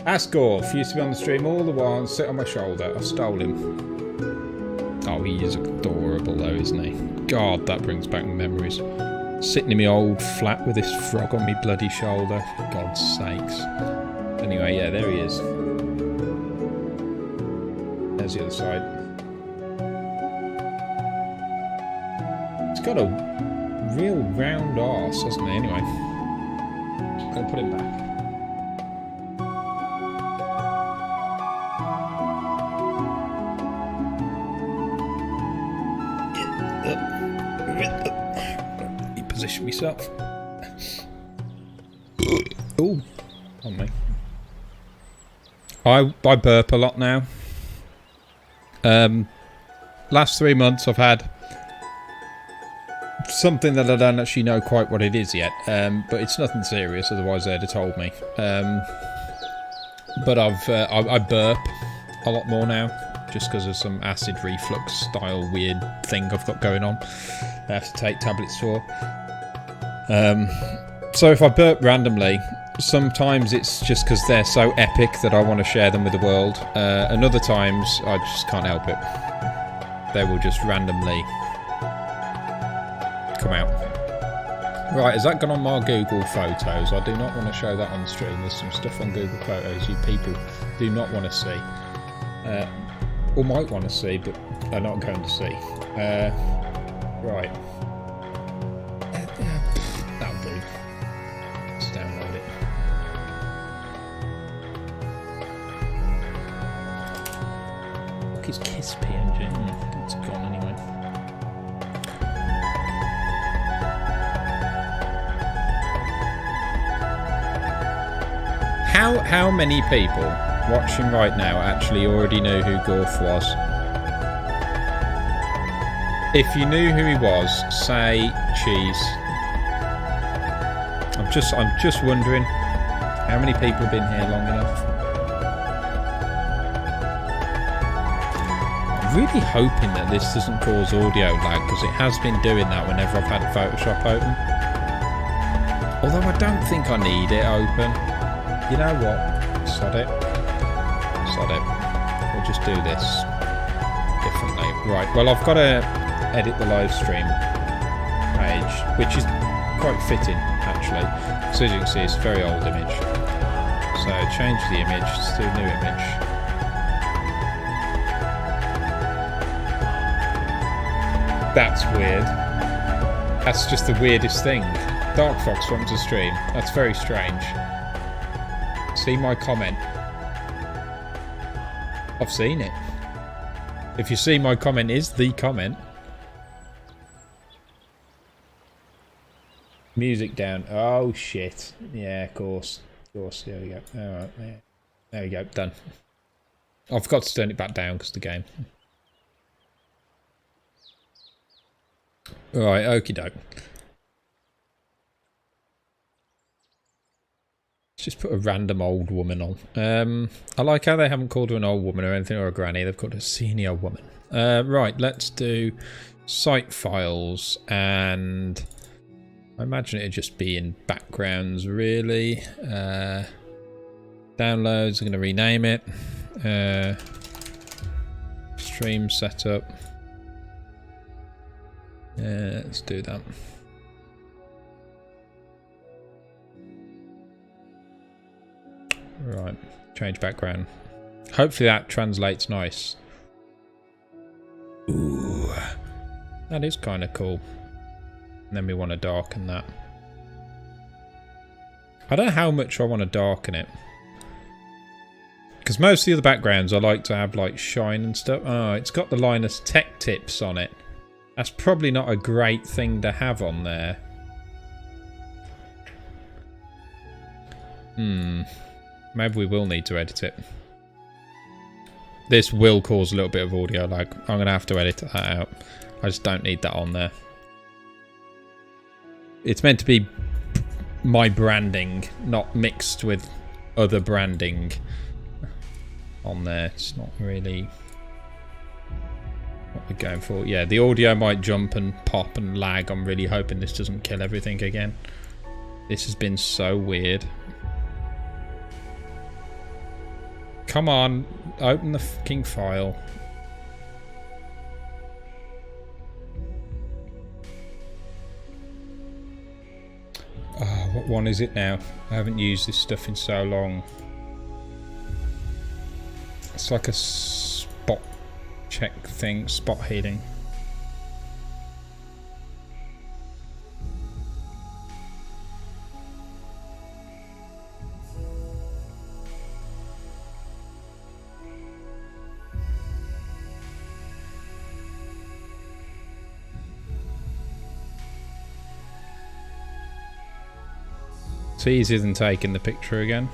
Asgorth used to be on the stream all the while and sit on my shoulder. I stole him. Oh, he is adorable though, isn't he? God, that brings back memories. Sitting in my old flat with this frog on my bloody shoulder. For God's sakes. Anyway, yeah, there he is. There's the other side. He's got a real round arse, hasn't he? Anyway. I'm going to put him back. Position myself. Ooh, on me. I burp a lot now. Last 3 months I've had something that I don't actually know quite what it is yet, but it's nothing serious, otherwise they'd have told me. But I burp a lot more now, just because of some acid reflux style weird thing I've got going on. I have to take tablets for. So if I burp randomly, sometimes it's just because they're so epic that I want to share them with the world, and other times I just can't help it. They will just randomly come out. Right, has that gone on my Google Photos? I do not want to show that on the stream. There's some stuff on Google Photos you people do not want to see. Or might want to see, but are not going to see. Right. That'll do. Let's download it. Look, his Kiss PNG. It's gone anyway. How many people watching right now actually already know who Gorth was? If you knew who he was, say cheese. I'm just wondering how many people have been here long enough. I'm really hoping that this doesn't cause audio lag, because it has been doing that whenever I've had Photoshop open. Although I don't think I need it open. You know what? Sod it. Sod it. We'll just do this differently. Right, well I've got to edit the live stream page, which is quite fitting actually. So as you can see, it's a very old image. So change the image to a new image. That's weird. That's just the weirdest thing. Dark Fox wants to stream. That's very strange. See my comment. I've seen it. If you see my comment is the comment. Music down. Oh shit. Yeah, of course. Of course. There we go. Alright. Yeah. There we go. Done. I forgot to turn it back down because of the game. Alright, okie doke. Let's just put a random old woman on. I like how they haven't called her an old woman or anything, or a granny. They've called her a senior woman. Right, let's do site files, and I imagine it'd just be in backgrounds, really. Downloads, I'm going to rename it. Stream setup. Let's do that. Right, change background. Hopefully that translates nice. Ooh, that is kind of cool. And then we want to darken that. I don't know how much I want to darken it. Because most of the other backgrounds I like to have like shine and stuff. Oh, it's got the Linus Tech Tips on it. That's probably not a great thing to have on there. Maybe we will need to edit it. This will cause a little bit of audio lag. I'm going to have to edit that out. I just don't need that on there. It's meant to be my branding, not mixed with other branding on there. It's not really what we're going for. Yeah, the audio might jump and pop and lag. I'm really hoping this doesn't kill everything again. This has been so weird. Come on, open the fucking file. Oh, what one is it now? I haven't used this stuff in so long. It's like a spot check thing, spot healing. It's easier than taking the picture again.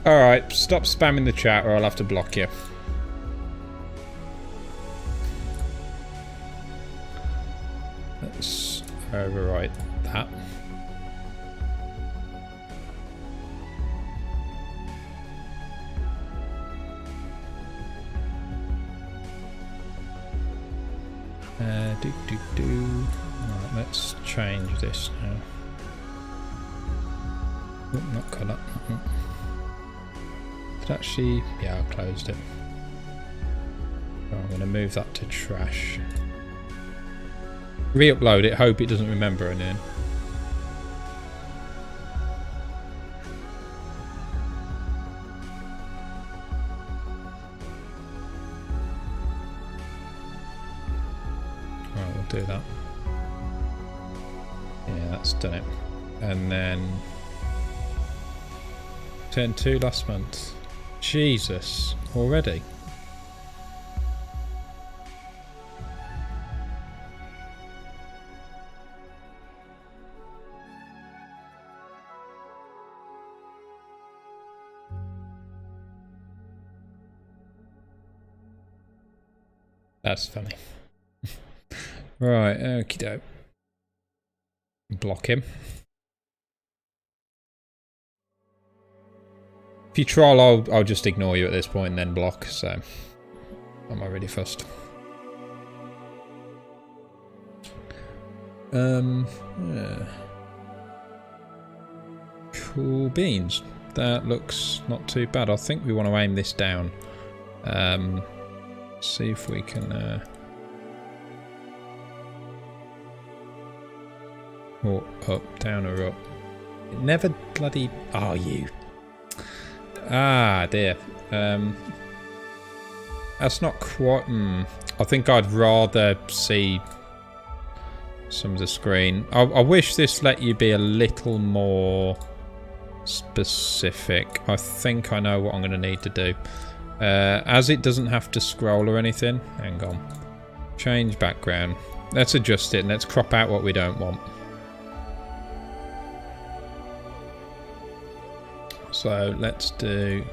Alright, stop spamming the chat or I'll have to block you. Let's overwrite that. Right, let's change this now. Oh, not colour. Did actually, yeah, I closed it. Oh, I'm going to move that to trash. Re-upload it, hope it doesn't remember anything. Right, we'll do that. Yeah, that's done it. And then turn 2 last month. Jesus, already? That's funny. Right, okie doke. Block him. If you troll, I'll just ignore you at this point and then block, so I'm already fussed. Yeah. Cool beans. That looks not too bad. I think we want to aim this down. See if we can or up, down or up. It never bloody are you. Ah dear. That's not quite I think I'd rather see some of the screen. I wish this let you be a little more specific. I think I know what I'm going to need to do. As it doesn't have to scroll or anything. Hang on. Change background. Let's adjust it and let's crop out what we don't want. So let's do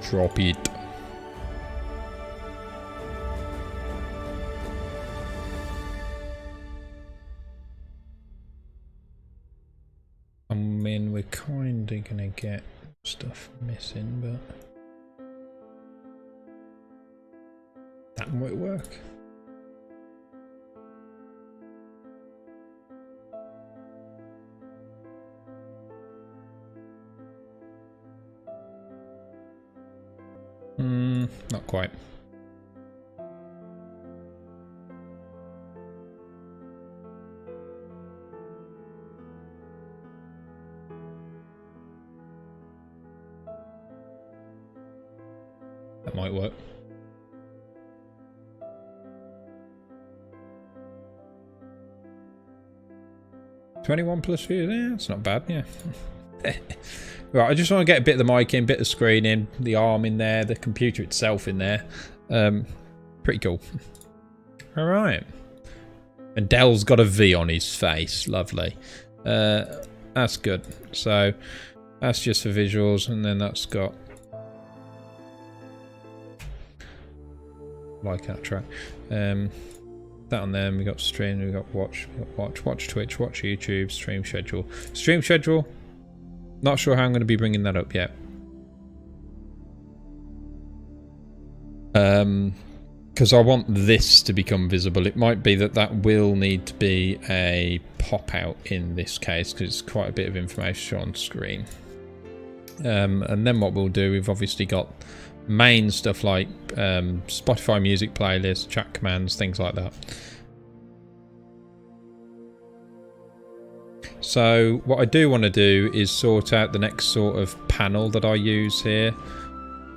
drop it. I mean, we're kind of gonna get stuff missing, but that might work. Not quite. That might work. $21 plus views, yeah, that's not bad, yeah. Right, I just want to get a bit of the mic in, bit of screen in, the arm in there, the computer itself in there. Pretty cool. Alright. And Dell's got a V on his face. Lovely. That's good. So, that's just for visuals, and then that's got... like that track. That on there, we got stream, we got watch, watch Twitch, watch YouTube, stream schedule. Stream schedule, Not sure how I'm going to be bringing that up yet. Because I want this to become visible. It might be that that will need to be a pop out in this case, because it's quite a bit of information on screen. And then what we'll do, we've obviously got main stuff like Spotify music playlists, chat commands, things like that. So what I do want to do is sort out the next sort of panel that I use here.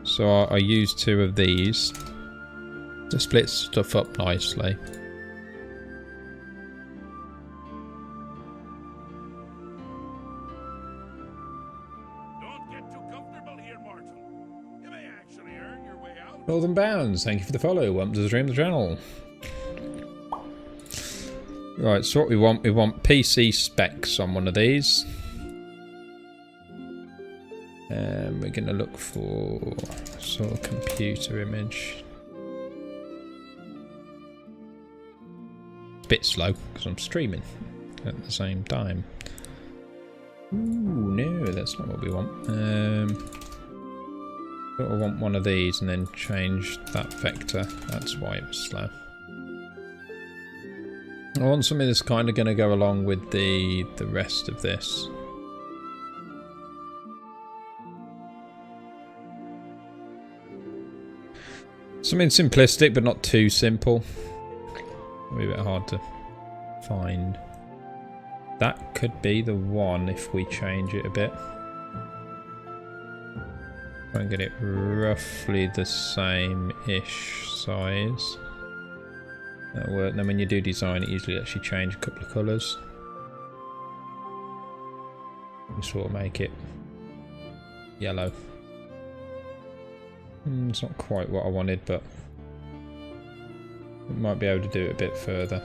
So I use 2 of these to split stuff up nicely. Don't get too comfortable here, mortal. You may actually earn your way out. Northern Bounds, thank you for the follow. Welcome to the stream, the channel. Right, so what we want PC specs on one of these. And we're going to look for sort of computer image. Bit slow because I'm streaming at the same time. Ooh, no, that's not what we want. But I want one of these and then change that vector. That's why it was slow. I want something that's kind of going to go along with the rest of this. Something simplistic but not too simple. It'll be a bit hard to find. That could be the one if we change it a bit. Try and get it roughly the same-ish size. That'll work. Then when you do design it, usually lets you change a couple of colours. You sort of make it yellow. It's not quite what I wanted, but we might be able to do it a bit further.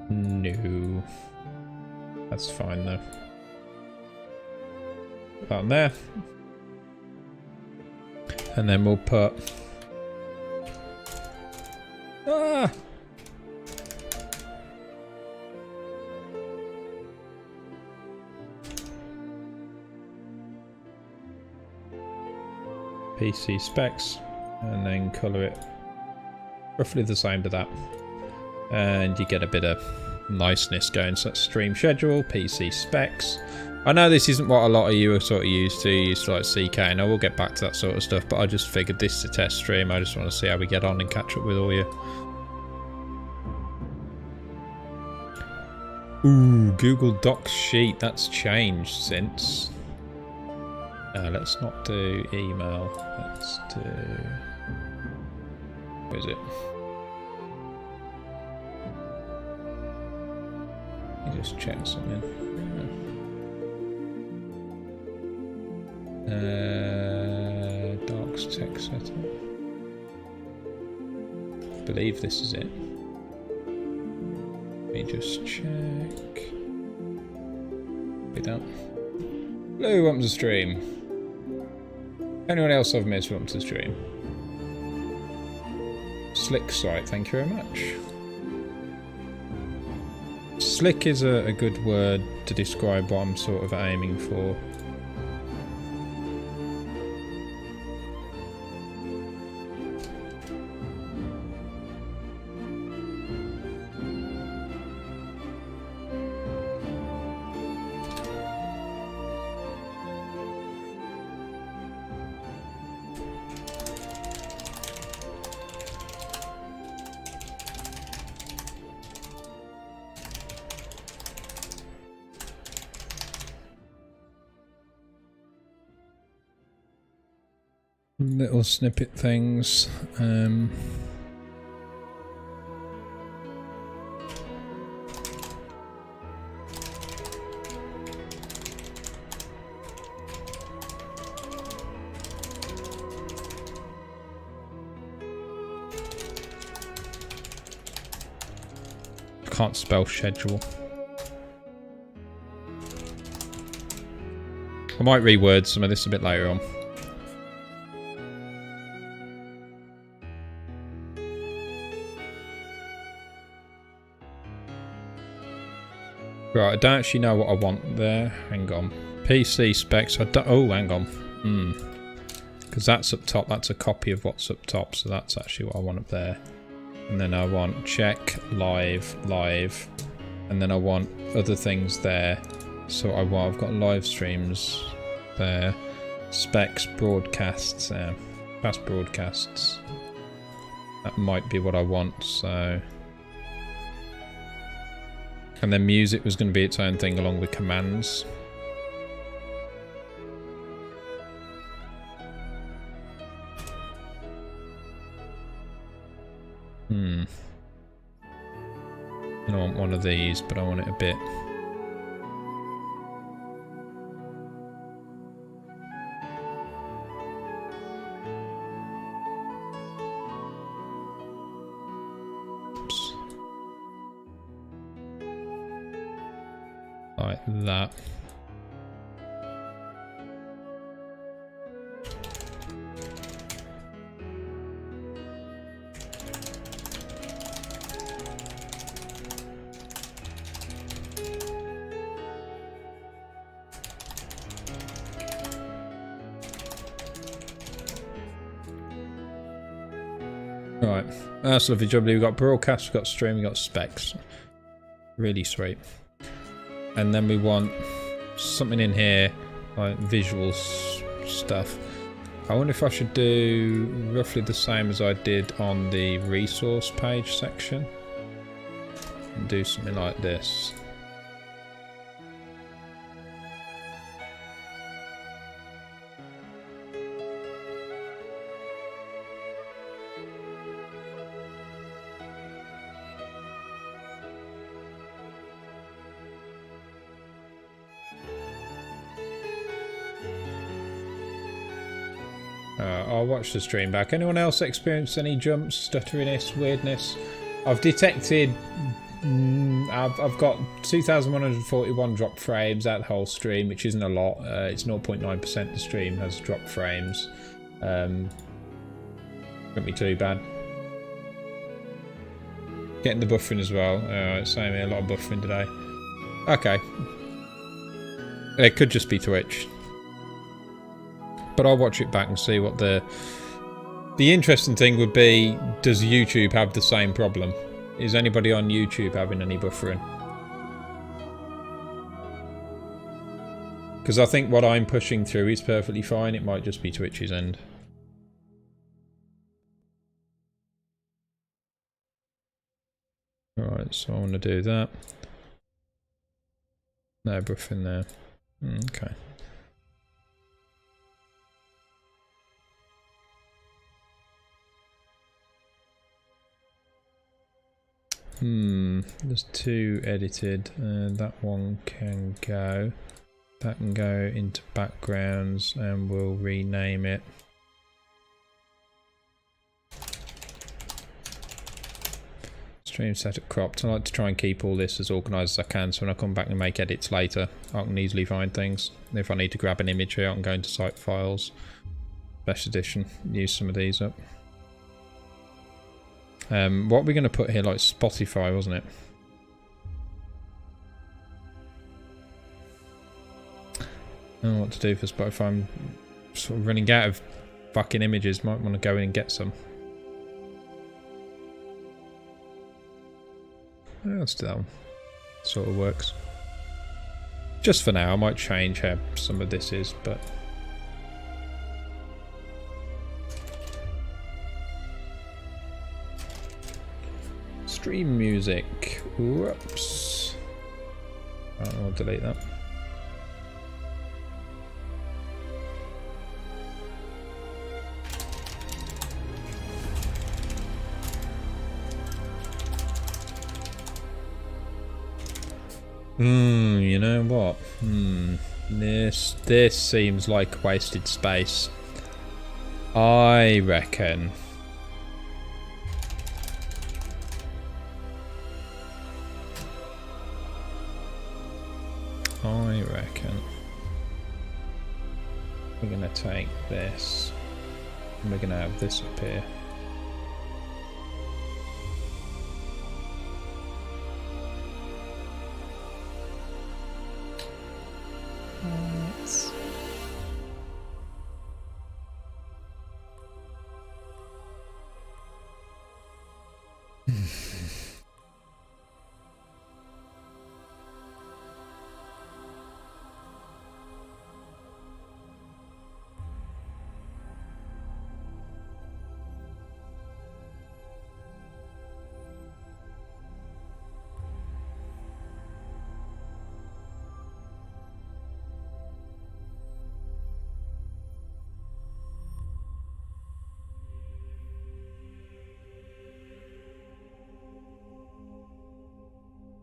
No. That's fine though. About there. And then we'll put... Ah! PC specs, and then colour it roughly the same to that, and you get a bit of niceness going. So that's stream schedule, PC specs. I know this isn't what a lot of you are sort of used to. You used to like CK, and I will get back to that sort of stuff, but I just figured this is a test stream. I just want to see how we get on and catch up with all you. Ooh, Google Docs sheet, that's changed since. Let's not do email. Let's do... Where is it? Let me just check something. Docs text setup. I believe this is it. Let me just check. We don't. Hello, welcome to the stream. Anyone else I've missed, welcome to the stream. Slick site, thank you very much. Slick is a good word to describe what I'm sort of aiming for. Little snippet things. I can't spell schedule. I might reword some of this a bit later on. Right, I don't actually know what I want there. Hang on. PC specs. I don't. Oh, hang on. Because that's up top. That's a copy of what's up top. So that's actually what I want up there. And then I want check live, and then I want other things there. So I've got live streams there. Specs, broadcasts, fast broadcasts. That might be what I want. So. And then music was going to be its own thing along with commands. I want one of these, but I want it a bit. Oops. Like that. Right, that's lovely jubbly. We've got broadcast, we've got stream, we've got specs. Really sweet. And then we want something in here, like visual stuff. I wonder if I should do roughly the same as I did on the resource page section. And do something like this. I'll watch the stream back. Anyone else experience any jumps, stutteriness, weirdness? I've detected... I've got 2,141 drop frames out the whole stream, which isn't a lot. It's 0.9% the stream has dropped frames. Won't be too bad. Getting the buffering as well. It's saying me a lot of buffering today. Okay. It could just be Twitch. But I'll watch it back and see what the interesting thing would be, does YouTube have the same problem? Is anybody on YouTube having any buffering? Because I think what I'm pushing through is perfectly fine. It might just be Twitch's end. Alright, so I want to do that. No buffering there. Okay. There's two edited, and that one can go. That can go into backgrounds, and we'll rename it. Stream setup cropped. I like to try and keep all this as organised as I can, so when I come back and make edits later, I can easily find things. If I need to grab an image here, I can go into site files, Best Edition, use some of these up. What we're going to put here, like Spotify, wasn't it? I don't know what to do for Spotify. I'm sort of running out of fucking images. Might want to go in and get some. Let's do that one. Sort of works. Just for now, I might change how some of this is, but... Stream music. Whoops. I'll delete that. You know what? This seems like wasted space. I reckon. We're going to take this, and we're going to have this up here. parts.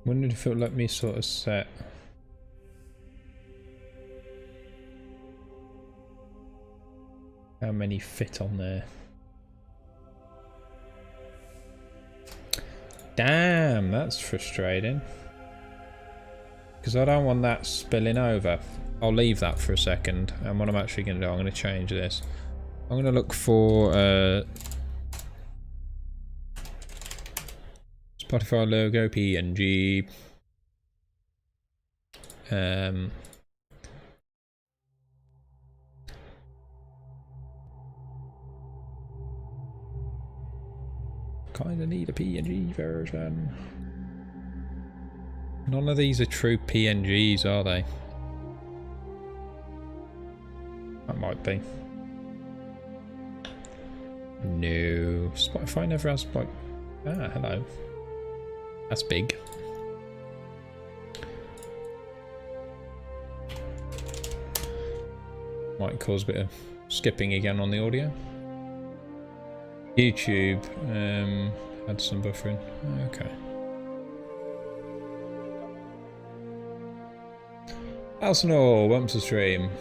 Wondered if it would let me sort of set how many fit on there. Damn, that's frustrating. Because I don't want that spilling over. I'll leave that for a second. And what I'm actually going to do, I'm going to change this. I'm going to look for Spotify logo, PNG. Kinda need a PNG version. None of these are true PNGs, are they? That might be. No. Spotify never has like... Ah, hello. That's big. Might cause a bit of skipping again on the audio. YouTube had some buffering. Okay. Arsenal, welcome to stream.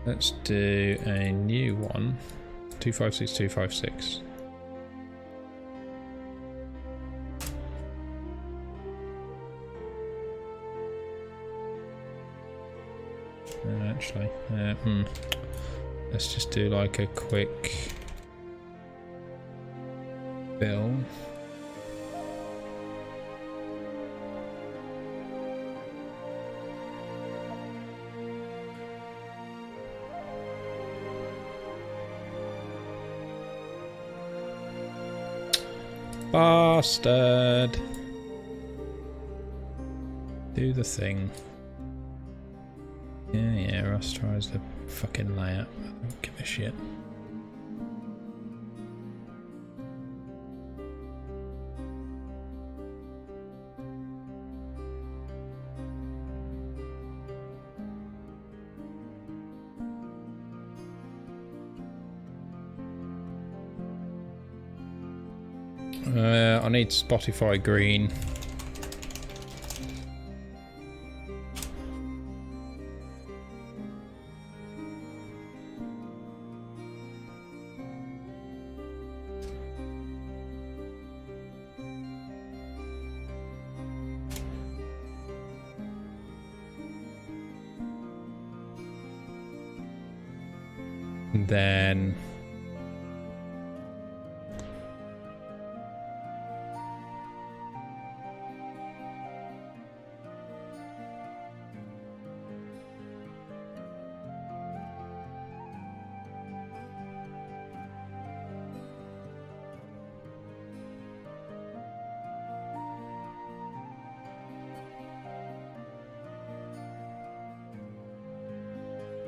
Let's do a new one. 256, 256. Actually, let's just do like a quick bill. Bastard! Do the thing. Yeah, Ross tries the fucking layout. I don't give a shit. I need Spotify green. Then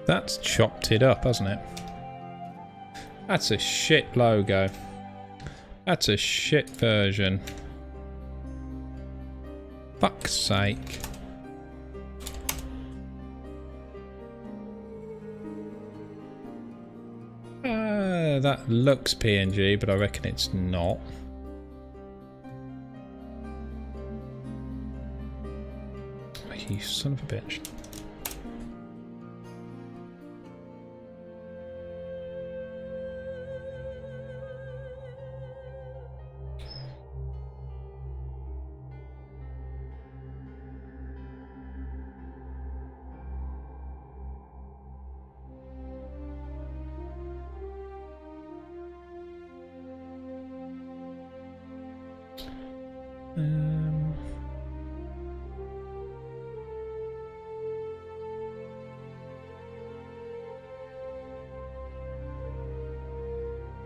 that's chopped it up, hasn't it? That's a shit logo. That's a shit version. Fuck's sake. That looks PNG, but I reckon it's not. You son of a bitch.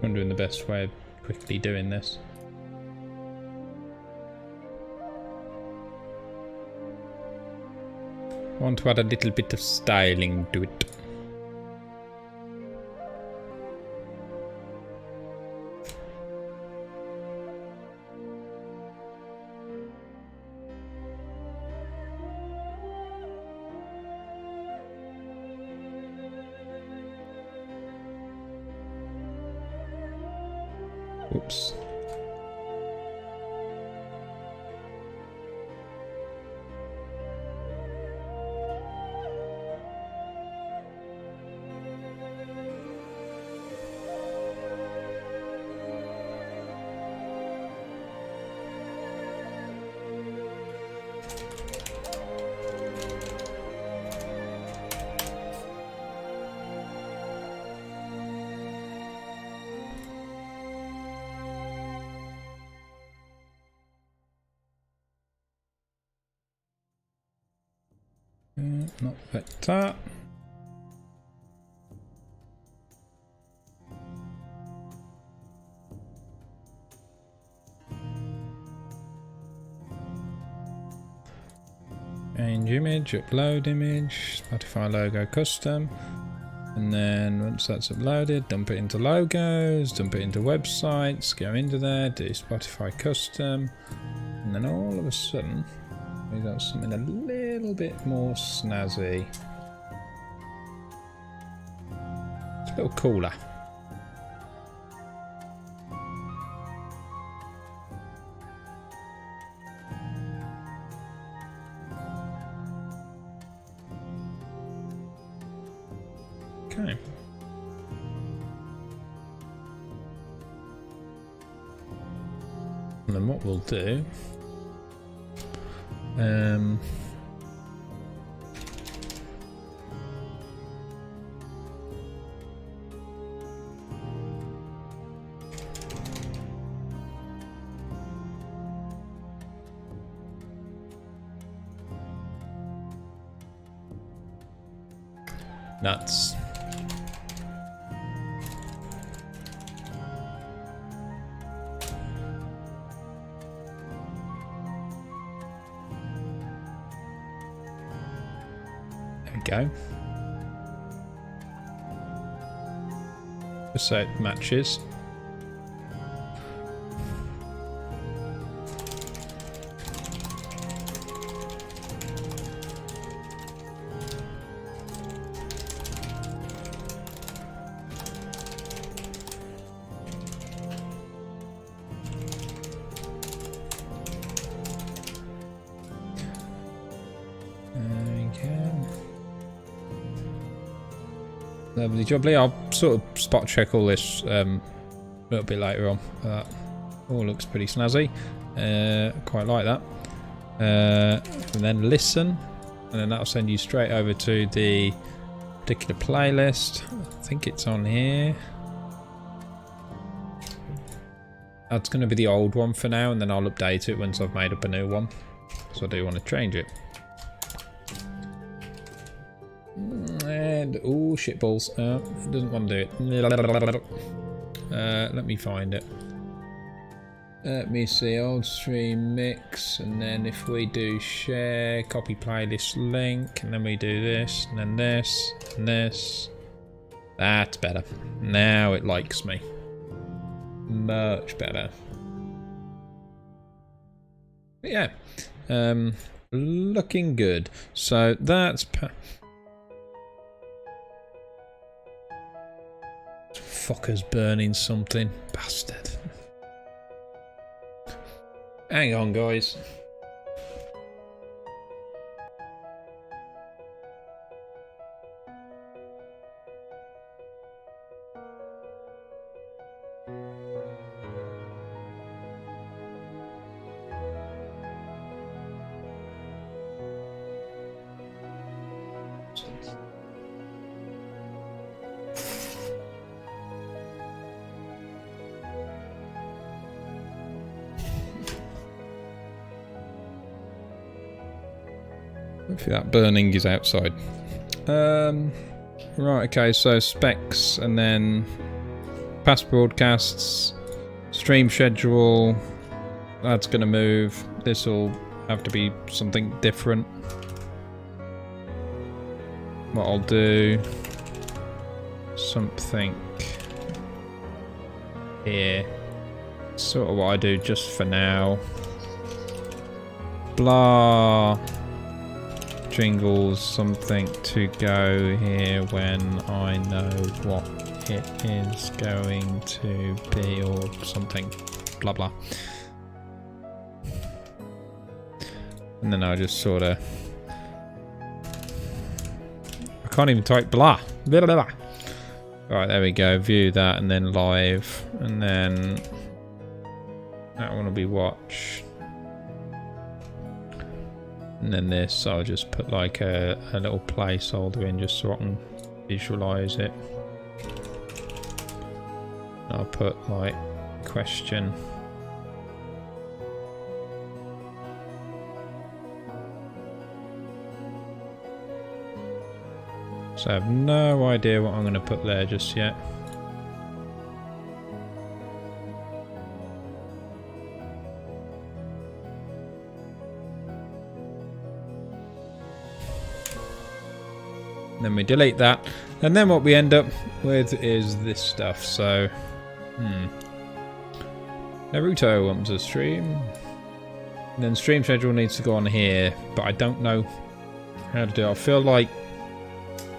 Wondering the best way of quickly doing this. I want to add a little bit of styling to it. Oops. Not vector. Change image, upload image, Spotify logo custom. And then once that's uploaded, dump it into logos, dump it into websites, go into there, do Spotify custom. And then all of a sudden, we got something a little bit more snazzy. It's a little cooler. Okay. And then what we'll do nuts. Go. Just so it matches. Lovely jubbly. I'll sort of spot check all this a little bit later on. All looks pretty snazzy. Quite like that. And then listen, and then that'll send you straight over to the particular playlist. I think it's on here. That's going to be the old one for now, and then I'll update it once I've made up a new one. So I do want to change it. And oh shit balls, it doesn't want to do it. Let me find it. Let me see, old stream mix, and then if we do share, copy playlist link, and then we do this, and then this, and this. That's better. Now it likes me. Much better. But yeah, looking good. So that's... Fucker's burning something. Bastard. Hang on, guys. Hopefully that burning is outside. Right, okay, so specs and then past broadcasts, stream schedule, that's going to move. This will have to be something different. What I'll do, something here. Sort of what I do just for now. Blah. Jingles, something to go here when I know what it is going to be or something. Blah blah. And then I'll just sort of... I can't even type blah. Blah blah blah. Alright, there we go. View that and then live. And then... that one will be watch. And then this, I'll just put like a little placeholder in just so I can visualize it. I'll put like question. So I have no idea what I'm going to put there just yet. Then we delete that, and then what we end up with is this stuff. So, Naruto wants a stream. And then stream schedule needs to go on here, but I don't know how to do it. I feel like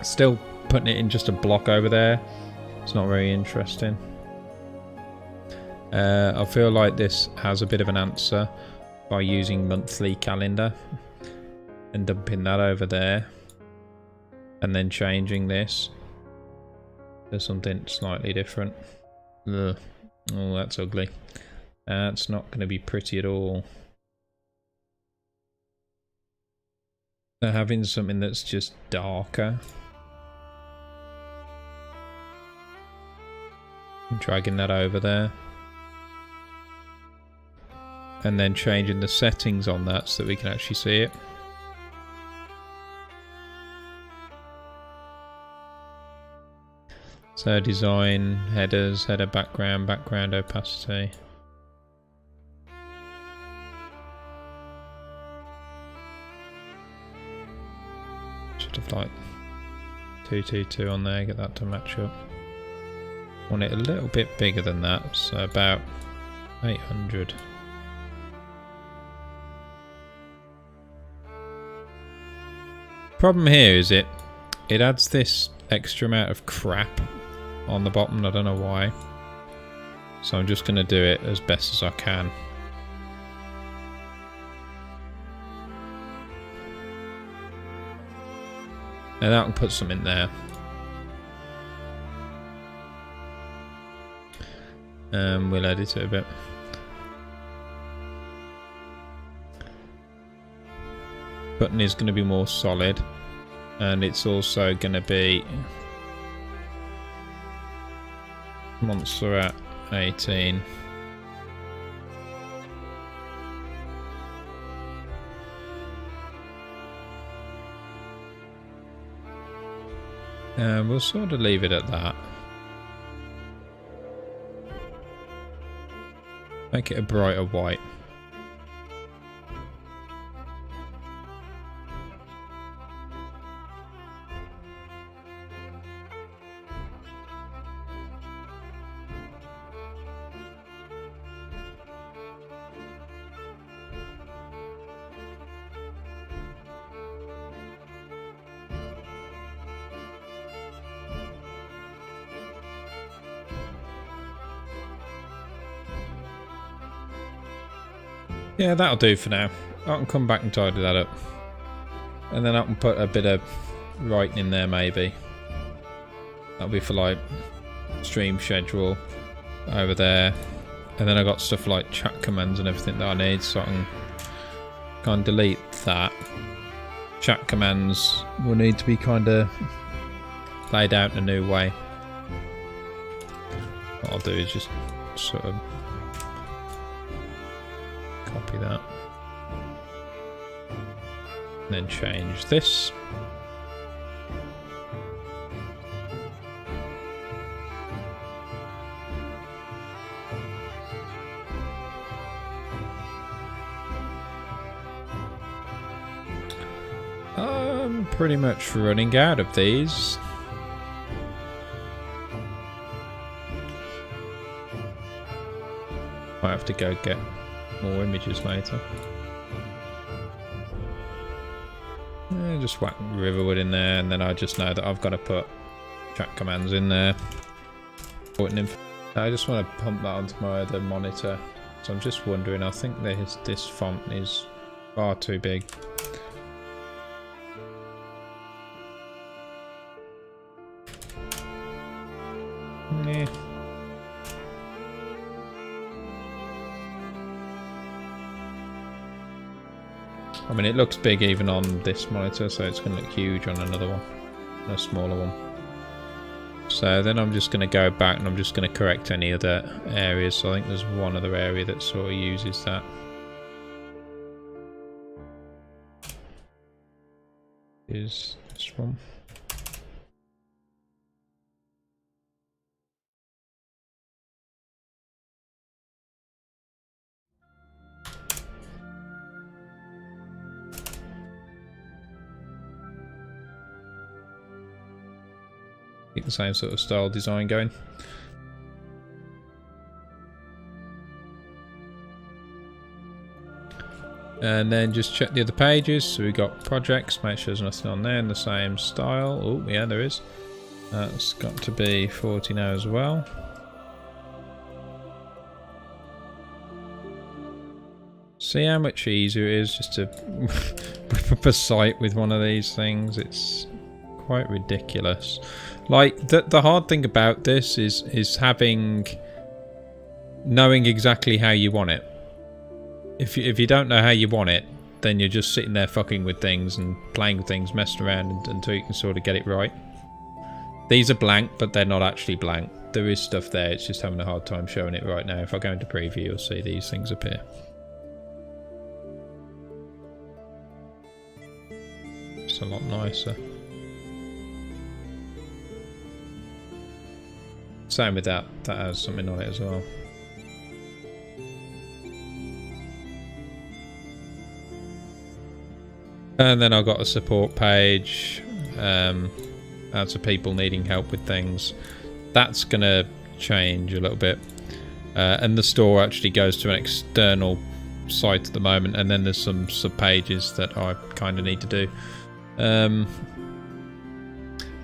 still putting it in just a block over there. It's not very interesting. I feel like this has a bit of an answer by using monthly calendar and dumping that over there. And then changing this to something slightly different. Ugh. Oh, that's ugly. That's not going to be pretty at all. So having something that's just darker. And dragging that over there. And then changing the settings on that so that we can actually see it. So design, headers, header background, background opacity. Should have like 222 on there, get that to match up. Want it a little bit bigger than that, so about 800. Problem here is it adds this extra amount of crap on the bottom. I don't know why. So I'm just going to do it as best as I can. And that will put some in there. We'll edit it a bit. Button is going to be more solid. And it's also going to be monster at 18. And we'll sort of leave it at that. Make it a brighter white. Yeah, that'll do for now. I can come back and tidy that up. And then I can put a bit of writing in there maybe. That'll be for like stream schedule over there. And then I got stuff like chat commands and everything that I need, so I can delete that. Chat commands will need to be kind of laid out in a new way. What I'll do is just sort of copy that. And then change this. I'm pretty much running out of these. Might have to go get more images later. Just whack Riverwood in there, and then I just know that I've got to put chat commands in there. I just want to pump that onto my other monitor. So I'm just wondering, I think this font is far too big. Yeah. I mean, it looks big even on this monitor, so it's going to look huge on another one, a smaller one. So then I'm just going to go back and I'm just going to correct any other areas. So I think there's one other area that sort of uses that. Is this one. Keep the same sort of style design going. And then just check the other pages. So we've got projects, make sure there's nothing on there in the same style. Oh yeah, there is. That's got to be 40 now as well. See how much easier it is just to whip up a site with one of these things. It's quite ridiculous. Like the hard thing about this is knowing exactly how you want it. If you don't know how you want it, then you're just sitting there fucking with things and playing with things, messing around until you can sort of get it right. These are blank, but they're not actually blank. There is stuff there, it's just having a hard time showing it right now. If I go into preview, you'll see these things appear. It's a lot nicer. Same with that has something on it as well. And then I've got a support page. That's for people needing help with things. That's going to change a little bit. And the store actually goes to an external site at the moment. And then there's some sub pages that I kind of need to do.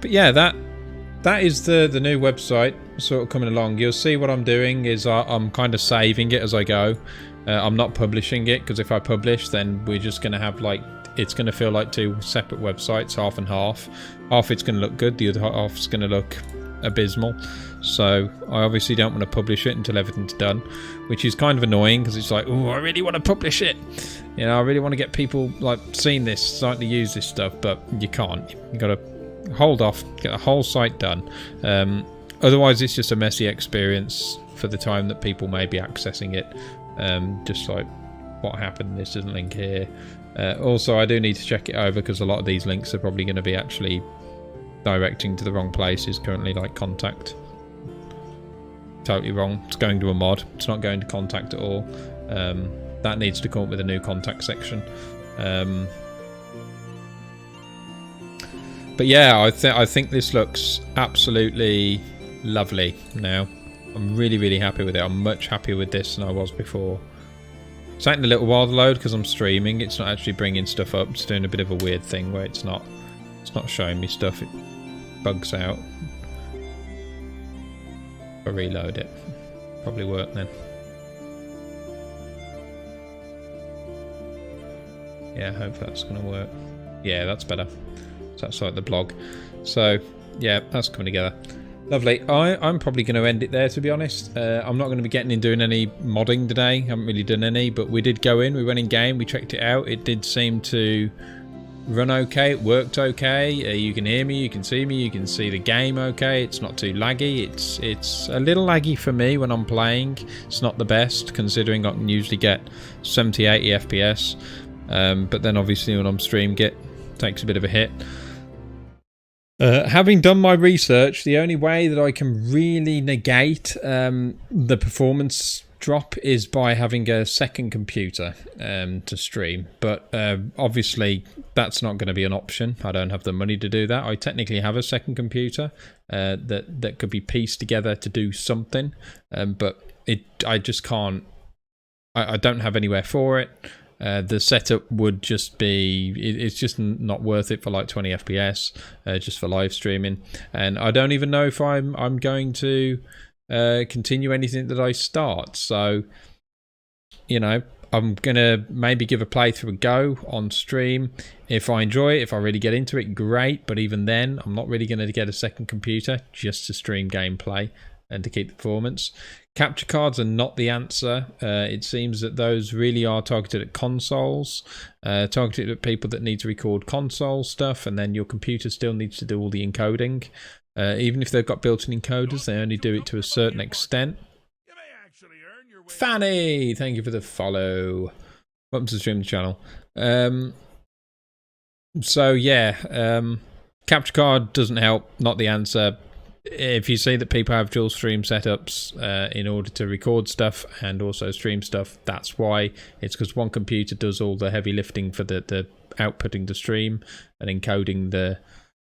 But yeah, that is the new website sort of coming along. You'll see what I'm doing is I'm kind of saving it as I go. I'm not publishing it, because if I publish, then we're just going to have like, it's going to feel like two separate websites, half and half. Half it's going to look good, the other half's going to look abysmal. So I obviously don't want to publish it until everything's done, which is kind of annoying, because it's like, oh, I really want to publish it. You know, I really want to get people like seeing this, starting to use this stuff, but you can't. You've got to hold off, get the whole site done. Otherwise it's just a messy experience for the time that people may be accessing it. Just like, what happened, this doesn't link here. Also, I do need to check it over, because a lot of these links are probably going to be actually directing to the wrong places currently, like contact. Totally wrong. It's going to a mod. It's not going to contact at all. That needs to come up with a new contact section. But yeah, I think this looks absolutely lovely now. I'm really, really happy with it. I'm much happier with this than I was before. It's taking a little while to load because I'm streaming. It's not actually bringing stuff up. It's doing a bit of a weird thing where it's not showing me stuff. It bugs out. If I reload it, probably work then. Yeah, I hope that's going to work. Yeah, that's better. So that's like the blog. So yeah, that's coming together. Lovely. I'm probably going to end it there, to be honest. I'm not going to be getting in doing any modding today. Haven't really done any, but we did go in. We went in game. We checked it out. It did seem to run okay. It worked okay. You can hear me. You can see me. You can see the game okay. It's not too laggy. It's a little laggy for me when I'm playing. It's not the best, considering I can usually get 70, 80 FPS. But then obviously when I'm stream, Git takes a bit of a hit. Having done my research, the only way that I can really negate the performance drop is by having a second computer to stream. But obviously that's not going to be an option. I don't have the money to do that. I technically have a second computer that could be pieced together to do something, but I just can't. I don't have anywhere for it. The setup would just be, it's just not worth it for like 20 FPS, just for live streaming. And I don't even know if I'm going to continue anything that I start. So, you know, I'm going to maybe give a playthrough a go on stream. If I enjoy it, if I really get into it, great. But even then, I'm not really going to get a second computer just to stream gameplay and to keep the performance. Capture cards are not the answer. It seems that those really are targeted at consoles, targeted at people that need to record console stuff, and then your computer still needs to do all the encoding. Even if they've got built-in encoders, they only do it to a certain extent. You may actually earn your way. Fanny, thank you for the follow. Welcome to the stream channel. So yeah, capture card doesn't help, not the answer. If you see that people have dual stream setups in order to record stuff and also stream stuff, that's why. It's because one computer does all the heavy lifting for the outputting the stream and encoding the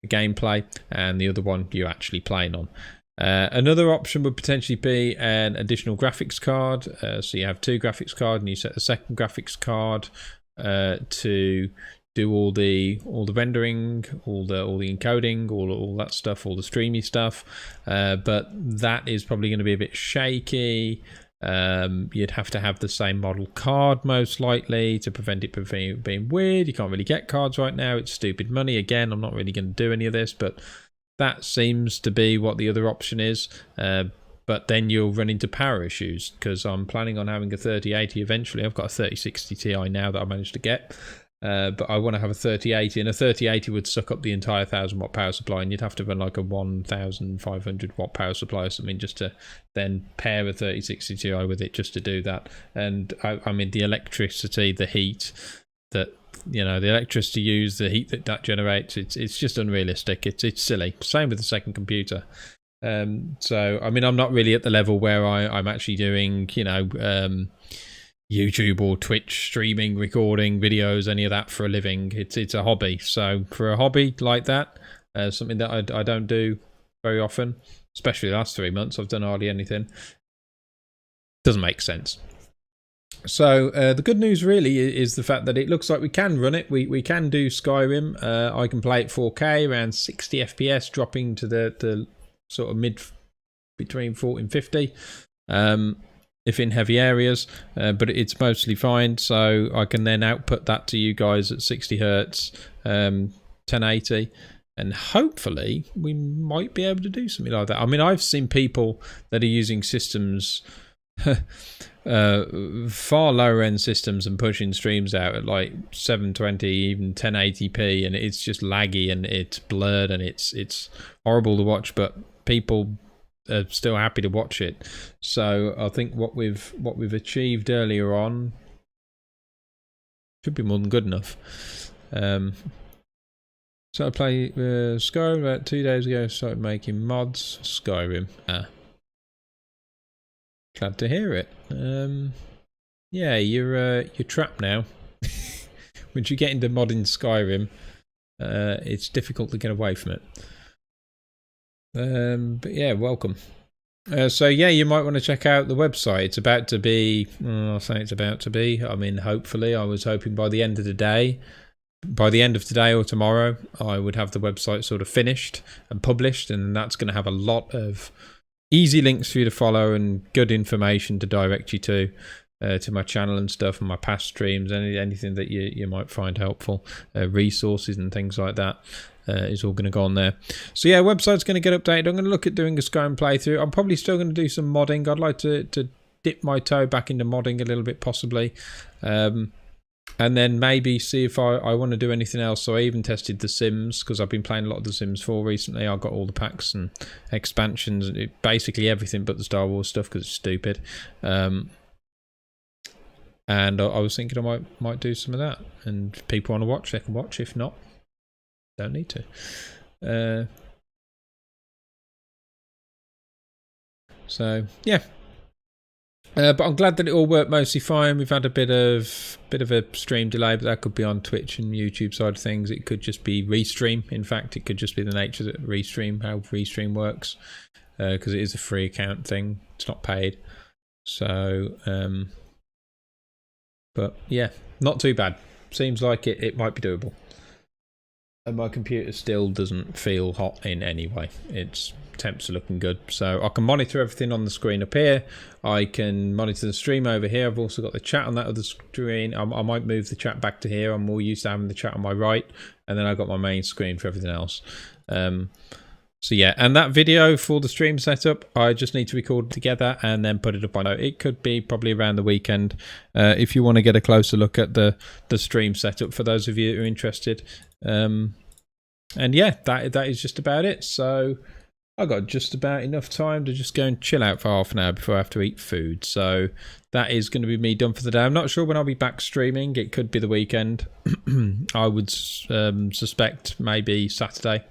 gameplay, and the other one you're actually playing on. Another option would potentially be an additional graphics card. So you have two graphics cards and you set the second graphics card to do all the rendering, all the encoding, all that stuff, all the streamy stuff. But that is probably going to be a bit shaky. You'd have to have the same model card most likely to prevent it being weird. You can't really get cards right now. It's stupid money. Again, I'm not really going to do any of this, but that seems to be what the other option is. But then you'll run into power issues because I'm planning on having a 3080 eventually. I've got a 3060 Ti now that I managed to get. But I want to have a 3080, and a 3080 would suck up the entire 1000 watt power supply, and you'd have to run like a 1500 watt power supply or something just to then pair a 3060 Ti with it just to do that. And I mean, the electricity, the heat that, you know, the electricity used, the heat that generates, it's just unrealistic. It's silly. Same with the second computer. So I mean, I'm not really at the level where I'm actually doing, you know, YouTube or Twitch streaming, recording videos, any of that for a living. It's a hobby. So for a hobby like that, something that I don't do very often, especially the last 3 months, I've done hardly anything. Doesn't make sense. So the good news really is the fact that it looks like we can run it. We can do Skyrim. I can play it 4K, around 60 FPS, dropping to the sort of mid between 40 and 50. If in heavy areas, but it's mostly fine, so I can then output that to you guys at 60 Hertz, 1080, and hopefully we might be able to do something like that. I mean, I've seen people that are using systems, far lower end systems, and pushing streams out at like 720, even 1080p, and it's just laggy and it's blurred and it's horrible to watch, but people are still happy to watch it. So I think what we've achieved earlier on should be more than good enough. So I played Skyrim about 2 days ago. Started making mods. Skyrim. Glad to hear it. Yeah, you're trapped now. Once you get into modding Skyrim, it's difficult to get away from it. But yeah, welcome. So yeah, you might want to check out the website. It's about to be, I'll say it's about to be, I mean, hopefully, I was hoping by the end of the day, by the end of today or tomorrow, I would have the website sort of finished and published, and that's going to have a lot of easy links for you to follow and good information to direct you to my channel and stuff, and my past streams, anything that you might find helpful, resources and things like that. Is all going to go on there. So yeah, website's going to get updated. I'm going to look at doing a Skyrim playthrough. I'm probably still going to do some modding. I'd like to dip my toe back into modding a little bit, possibly, and then maybe see if I want to do anything else. So I even tested The Sims, because I've been playing a lot of The Sims 4 recently. I got all the packs and expansions, basically everything but the Star Wars stuff, because it's stupid. And I was thinking I might do some of that. And if people want to watch, they can watch. If not, don't need to. So yeah. But I'm glad that it all worked mostly fine. We've had a bit of a stream delay, but that could be on Twitch and YouTube side of things. It could just be restream. In fact, it could just be the nature of restream, how restream works, because it is a free account thing. It's not paid. So, but yeah, not too bad. Seems like it might be doable. And my computer still doesn't feel hot in any way. Its temps are looking good. So I can monitor everything on the screen up here. I can monitor the stream over here. I've also got the chat on that other screen. I might move the chat back to here. I'm more used to having the chat on my right. And then I've got my main screen for everything else. So yeah, and that video for the stream setup, I just need to record together and then put it up on. It could be probably around the weekend if you want to get a closer look at the stream setup for those of you who are interested. And yeah, that is just about it. So I got just about enough time to just go and chill out for half an hour before I have to eat food. So that is going to be me done for the day. I'm not sure when I'll be back streaming. It could be the weekend. I would suspect maybe Saturday.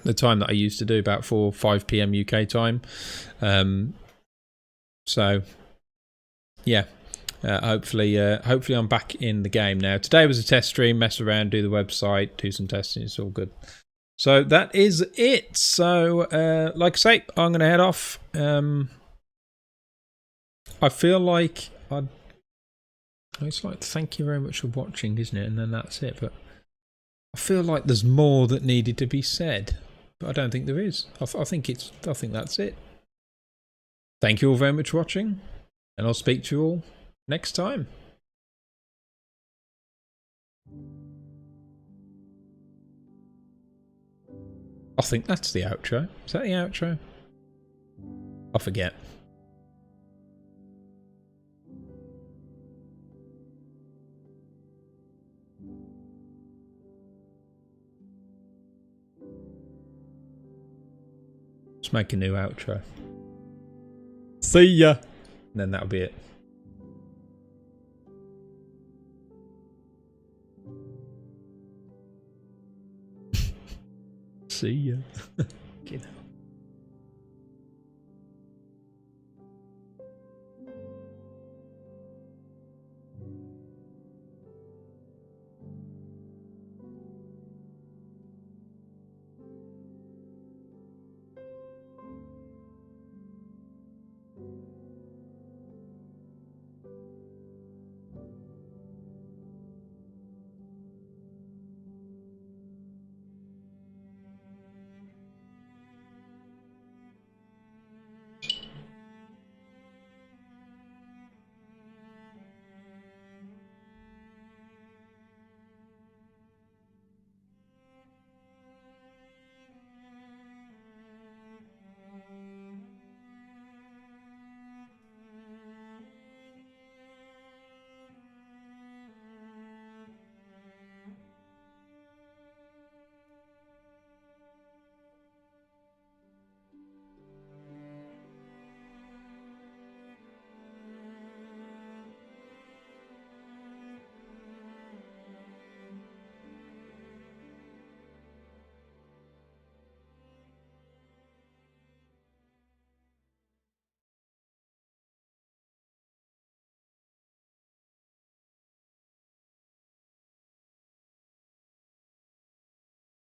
The time that I used to do, about 4 or 5 p.m. UK time. So yeah, hopefully I'm back in the game now. Today was a test stream, mess around, do the website, do some testing. It's all good. So that is it. So like I say, I'm going to head off. I feel like it's like thank you very much for watching, isn't it? And then that's it. But I feel like there's more that needed to be said. But I don't think there is. I think that's it. Thank you all very much for watching, and I'll speak to you all next time. I think that's the outro. Is that the outro? I forget. Let's make a new outro. See ya. And then that'll be it. See ya. You know.